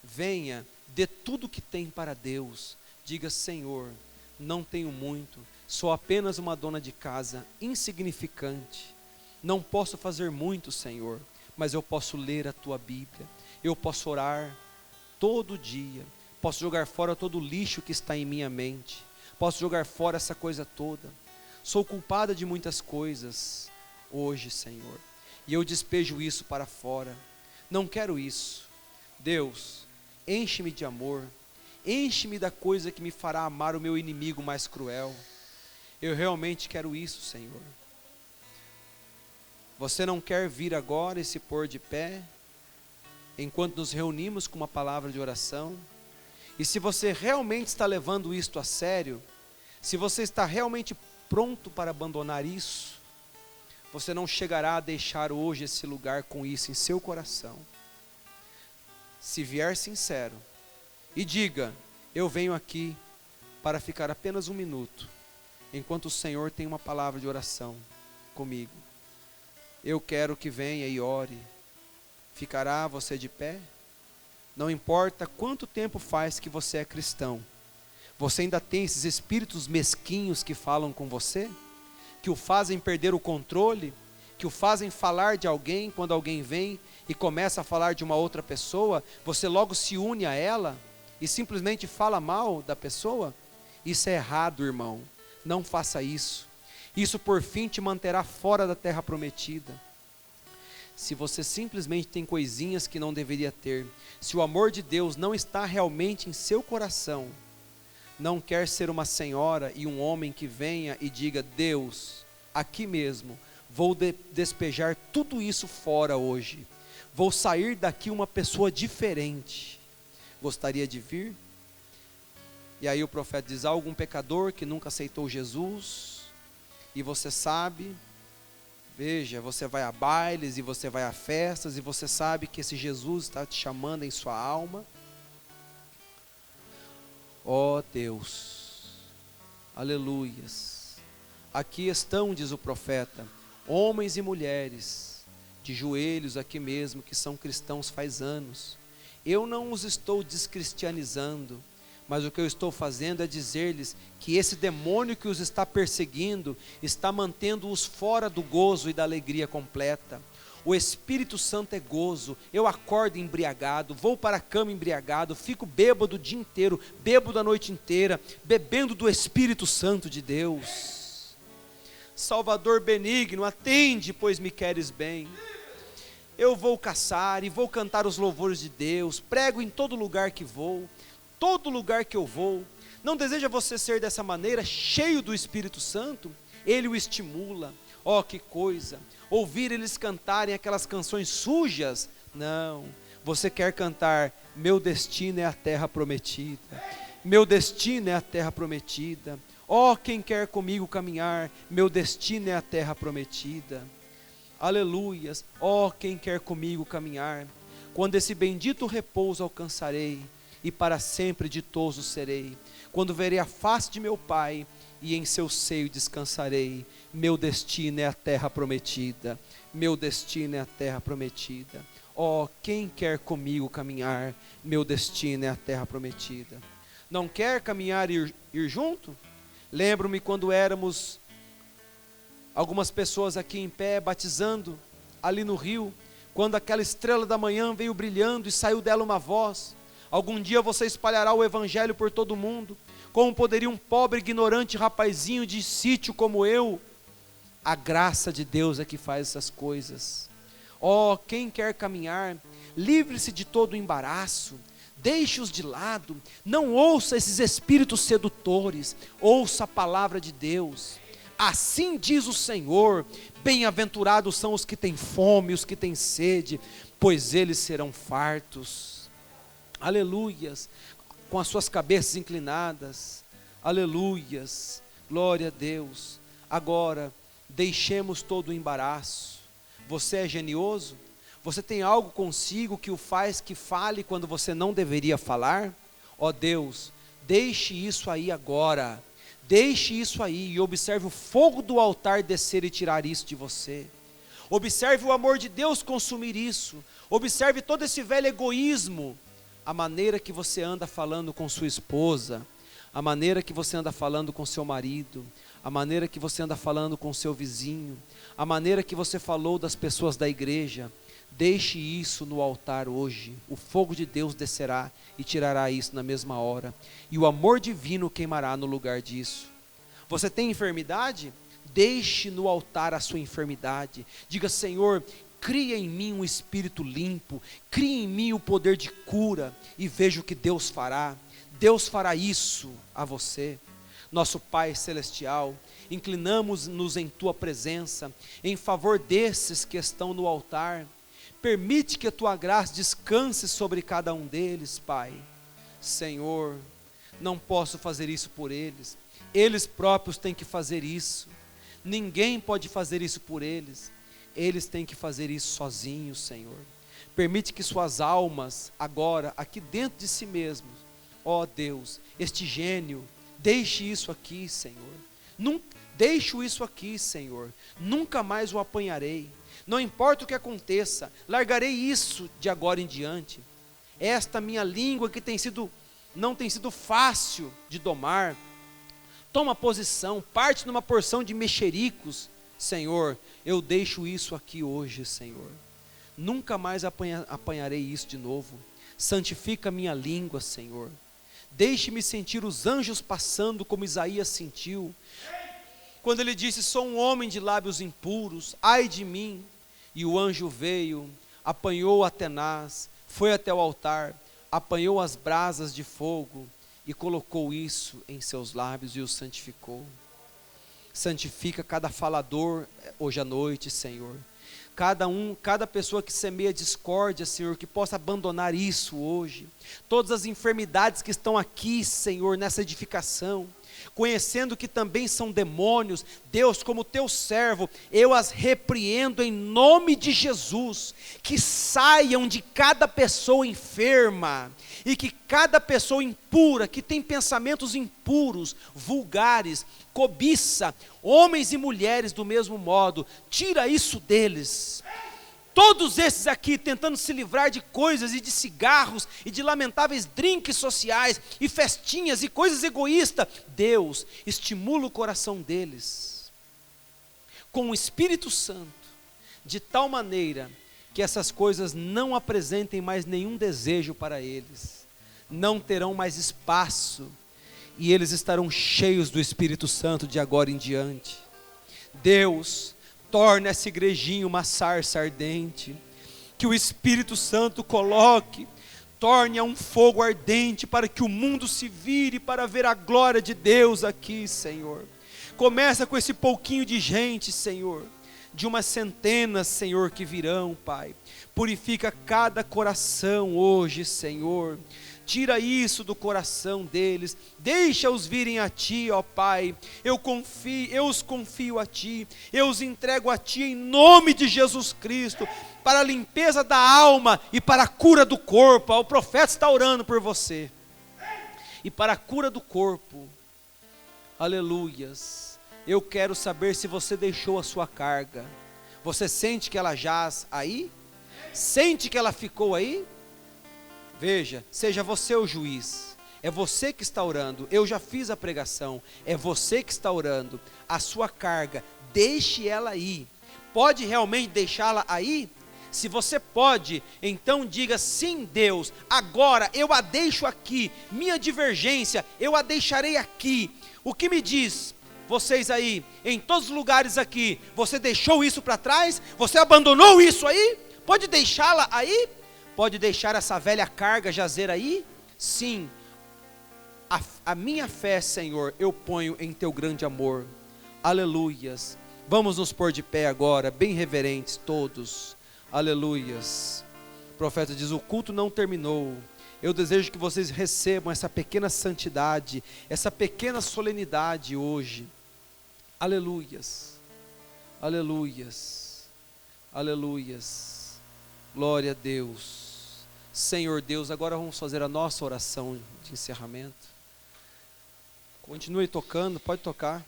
Venha, dê tudo que tem para Deus. Diga: Senhor, não tenho muito, sou apenas uma dona de casa, insignificante. Não posso fazer muito, Senhor, mas eu posso ler a tua Bíblia. Eu posso orar todo dia. Posso jogar fora todo o lixo que está em minha mente. Posso jogar fora essa coisa toda. Sou culpada de muitas coisas hoje, Senhor, e eu despejo isso para fora. Não quero isso. Deus, enche-me de amor. Enche-me da coisa que me fará amar o meu inimigo mais cruel. Eu realmente quero isso, Senhor. Você não quer vir agora e se pôr de pé, enquanto nos reunimos com uma palavra de oração? E se você realmente está levando isto a sério, se você está realmente pronto para abandonar isso, você não chegará a deixar hoje esse lugar com isso em seu coração. Se vier sincero e diga: eu venho aqui para ficar apenas um minuto, enquanto o Senhor tem uma palavra de oração comigo. Eu quero que venha e ore. Ficará você de pé? Não importa quanto tempo faz que você é cristão, você ainda tem esses espíritos mesquinhos que falam com você, que o fazem perder o controle, que o fazem falar de alguém. Quando alguém vem e começa a falar de uma outra pessoa, você logo se une a ela e simplesmente fala mal da pessoa. Isso é errado, irmão. Não faça isso. Isso por fim te manterá fora da terra prometida. Se você simplesmente tem coisinhas que não deveria ter, se o amor de Deus não está realmente em seu coração, não quer ser uma senhora e um homem que venha e diga: Deus, aqui mesmo, vou despejar tudo isso fora hoje, vou sair daqui uma pessoa diferente. Gostaria de vir? E aí o profeta diz: há algum pecador que nunca aceitou Jesus? E você sabe, veja, você vai a bailes e você vai a festas e você sabe que esse Jesus está te chamando em sua alma. Ó Deus, aleluias. Aqui estão, diz o profeta, homens e mulheres de joelhos aqui mesmo, que são cristãos faz anos. Eu não os estou descristianizando, mas o que eu estou fazendo é dizer-lhes que esse demônio que os está perseguindo está mantendo-os fora do gozo e da alegria completa. O Espírito Santo é gozo. Eu acordo embriagado, vou para a cama embriagado, fico bêbado o dia inteiro, bêbado a noite inteira, bebendo do Espírito Santo de Deus. Salvador benigno, atende, pois me queres bem. Eu vou caçar e vou cantar os louvores de Deus, prego em todo lugar que vou. Todo lugar que eu vou. Não deseja você ser dessa maneira, cheio do Espírito Santo? Ele o estimula. Oh, que coisa! Ouvir eles cantarem aquelas canções sujas? Não. Você quer cantar: meu destino é a terra prometida. Meu destino é a terra prometida. Oh, quem quer comigo caminhar? Meu destino é a terra prometida. Aleluias. Oh, quem quer comigo caminhar? Quando esse bendito repouso alcançarei, e para sempre ditoso serei, quando verei a face de meu Pai, e em seu seio descansarei. Meu destino é a terra prometida. Meu destino é a terra prometida. Oh, quem quer comigo caminhar? Meu destino é a terra prometida. Não quer caminhar e ir junto? Lembro-me quando éramos algumas pessoas aqui em pé, batizando ali no rio, quando aquela estrela da manhã veio brilhando e saiu dela uma voz: algum dia você espalhará o evangelho por todo o mundo. Como poderia um pobre, ignorante rapazinho de sítio como eu? A graça de Deus é que faz essas coisas. Oh, quem quer caminhar, livre-se de todo o embaraço, deixe-os de lado, não ouça esses espíritos sedutores, ouça a palavra de Deus. Assim diz o Senhor: bem-aventurados são os que têm fome, os que têm sede, pois eles serão fartos. Aleluias. Com as suas cabeças inclinadas, aleluias, glória a Deus. Agora, deixemos todo o embaraço. Você é genioso? Você tem algo consigo que o faz que fale quando você não deveria falar? Ó Deus, deixe isso aí agora, deixe isso aí e observe o fogo do altar descer e tirar isso de você. Observe o amor de Deus consumir isso. Observe todo esse velho egoísmo. A maneira que você anda falando com sua esposa, a maneira que você anda falando com seu marido, a maneira que você anda falando com seu vizinho, a maneira que você falou das pessoas da igreja. Deixe isso no altar hoje. O fogo de Deus descerá e tirará isso na mesma hora, e o amor divino queimará no lugar disso. Você tem enfermidade? Deixe no altar a sua enfermidade. Diga: Senhor, cria em mim um espírito limpo, cria em mim o poder de cura, e veja o que Deus fará. Deus fará isso a você. Nosso Pai Celestial, inclinamos-nos em Tua presença, em favor desses que estão no altar. Permite que a Tua graça descanse sobre cada um deles, Pai. Senhor, não posso fazer isso por eles, eles próprios têm que fazer isso. Ninguém pode fazer isso por eles. Eles têm que fazer isso sozinhos, Senhor. Permite que suas almas, agora, aqui dentro de si mesmos, ó Deus, este gênio, deixe isso aqui, Senhor. Deixo isso aqui, Senhor. Nunca mais o apanharei. Não importa o que aconteça, largarei isso de agora em diante. Esta minha língua que não tem sido fácil de domar, toma posição, parte numa porção de mexericos. Senhor, eu deixo isso aqui hoje, Senhor. Nunca mais apanharei isso de novo. Santifica minha língua, Senhor. Deixe-me sentir os anjos passando como Isaías sentiu, quando ele disse: sou um homem de lábios impuros, ai de mim. E o anjo veio, apanhou a tenaz, foi até o altar, apanhou as brasas de fogo e colocou isso em seus lábios e o santificou. Santifica cada falador hoje à noite, Senhor. Cada pessoa que semeia discórdia, Senhor, que possa abandonar isso hoje. Todas as enfermidades que estão aqui, Senhor, nessa edificação, conhecendo que também são demônios, Deus, como teu servo, eu as repreendo em nome de Jesus, que saiam de cada pessoa enferma, e que cada pessoa impura, que tem pensamentos impuros, vulgares, cobiça, homens e mulheres do mesmo modo, tira isso deles. Todos esses aqui tentando se livrar de coisas e de cigarros e de lamentáveis drinks sociais e festinhas e coisas egoístas, Deus estimula o coração deles com o Espírito Santo, de tal maneira que essas coisas não apresentem mais nenhum desejo para eles, não terão mais espaço, e eles estarão cheios do Espírito Santo de agora em diante. Deus, torne essa igrejinha uma sarça ardente, que o Espírito Santo coloque, torne a um fogo ardente, para que o mundo se vire para ver a glória de Deus aqui, Senhor. Começa com esse pouquinho de gente, Senhor, de umas centenas, Senhor, que virão, Pai. Purifica cada coração hoje, Senhor. Tira isso do coração deles, deixa-os virem a Ti, ó Pai. Eu os confio a Ti, eu os entrego a Ti em nome de Jesus Cristo, para a limpeza da alma e para a cura do corpo. O profeta está orando por você, e para a cura do corpo, aleluias. Eu quero saber se você deixou a sua carga. Você sente que ela jaz aí? Sente que ela ficou aí? Veja, seja você o juiz. É você que está orando. Eu já fiz a pregação. É você que está orando. A sua carga, deixe ela aí. Pode realmente deixá-la aí? Se você pode, então diga: sim, Deus, agora eu a deixo aqui. Minha divergência, eu a deixarei aqui. O que me diz? Vocês aí, em todos os lugares aqui, você deixou isso para trás? Você abandonou isso aí? Pode deixá-la aí? Pode deixar essa velha carga jazer aí? Sim. A minha fé, Senhor, eu ponho em teu grande amor. Aleluias. Vamos nos pôr de pé agora, bem reverentes todos. Aleluias. O profeta diz: o culto não terminou. Eu desejo que vocês recebam essa pequena santidade, essa pequena solenidade hoje. Aleluias. Aleluias. Aleluias. Glória a Deus. Senhor Deus, agora vamos fazer a nossa oração de encerramento. Continue tocando, pode tocar.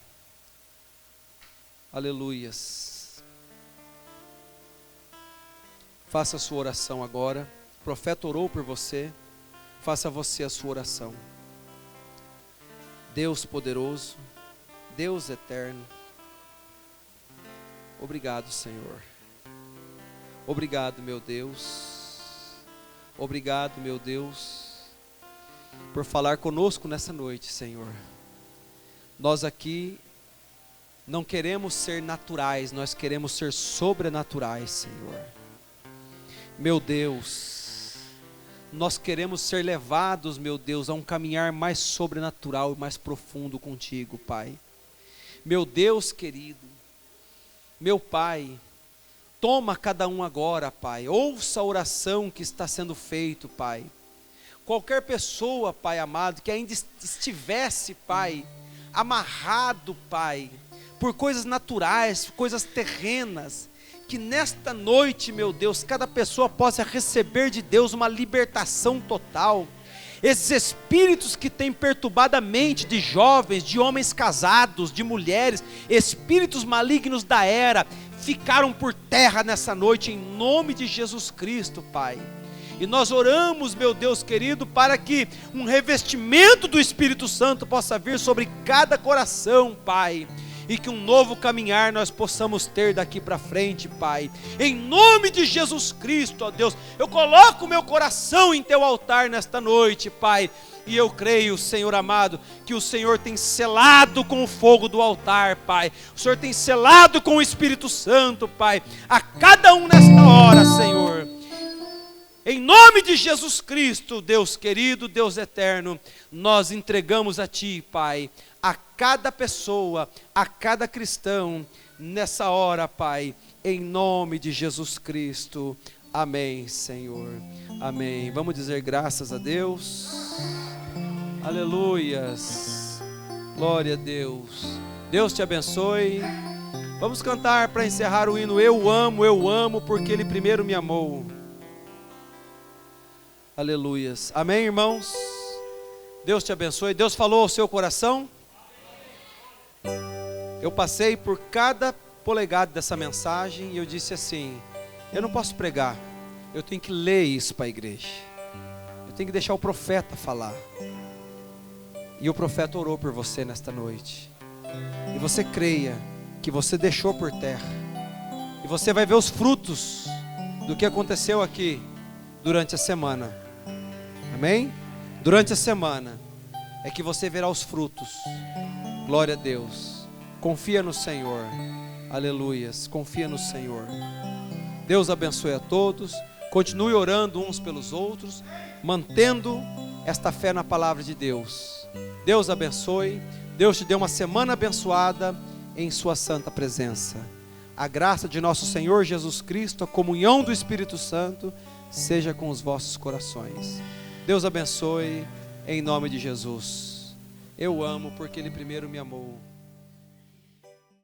Aleluias. Faça a sua oração agora. O profeta orou por você. Faça você a sua oração. Deus poderoso, Deus eterno, obrigado, Senhor. Obrigado, meu Deus. Obrigado, meu Deus, por falar conosco nessa noite, Senhor. Nós aqui não queremos ser naturais, nós queremos ser sobrenaturais, Senhor. Meu Deus, nós queremos ser levados, meu Deus, a um caminhar mais sobrenatural e mais profundo contigo, Pai. Meu Deus querido, meu Pai, toma cada um agora, Pai. Ouça a oração que está sendo feita, Pai. Qualquer pessoa, Pai amado, que ainda estivesse, Pai, amarrado, Pai, por coisas naturais, coisas terrenas, que nesta noite, meu Deus, cada pessoa possa receber de Deus uma libertação total. Esses espíritos que têm perturbado a mente de jovens, de homens casados, de mulheres, espíritos malignos da era, ficaram por terra nessa noite, em nome de Jesus Cristo, Pai. E nós oramos, meu Deus querido, para que um revestimento do Espírito Santo possa vir sobre cada coração, Pai. E que um novo caminhar nós possamos ter daqui para frente, Pai. Em nome de Jesus Cristo, ó Deus, eu coloco o meu coração em teu altar nesta noite, Pai. E eu creio, Senhor amado, que o Senhor tem selado com o fogo do altar, Pai. O Senhor tem selado com o Espírito Santo, Pai, a cada um nesta hora, Senhor. Em nome de Jesus Cristo, Deus querido, Deus eterno, nós entregamos a Ti, Pai, a cada pessoa, a cada cristão, nessa hora, Pai, em nome de Jesus Cristo. Amém, Senhor. Amém. Vamos dizer graças a Deus. Aleluias. Glória a Deus. Deus te abençoe. Vamos cantar para encerrar o hino: eu amo, porque Ele primeiro me amou. Aleluias. Amém, irmãos? Deus te abençoe. Deus falou ao seu coração? Eu passei por cada polegada dessa mensagem e eu disse assim: eu não posso pregar, eu tenho que ler isso para a igreja, eu tenho que deixar o profeta falar. E o profeta orou por você nesta noite, e você creia que você deixou por terra, e você vai ver os frutos do que aconteceu aqui durante a semana. Amém? Durante a semana é que você verá os frutos. Glória a Deus. Confia no Senhor. Aleluias. Confia no Senhor. Deus abençoe a todos. Continue orando uns pelos outros, mantendo esta fé na palavra de Deus. Deus abençoe. Deus te dê uma semana abençoada em sua santa presença. A graça de nosso Senhor Jesus Cristo, a comunhão do Espírito Santo, seja com os vossos corações. Deus abençoe, em nome de Jesus. Eu amo porque Ele primeiro me amou.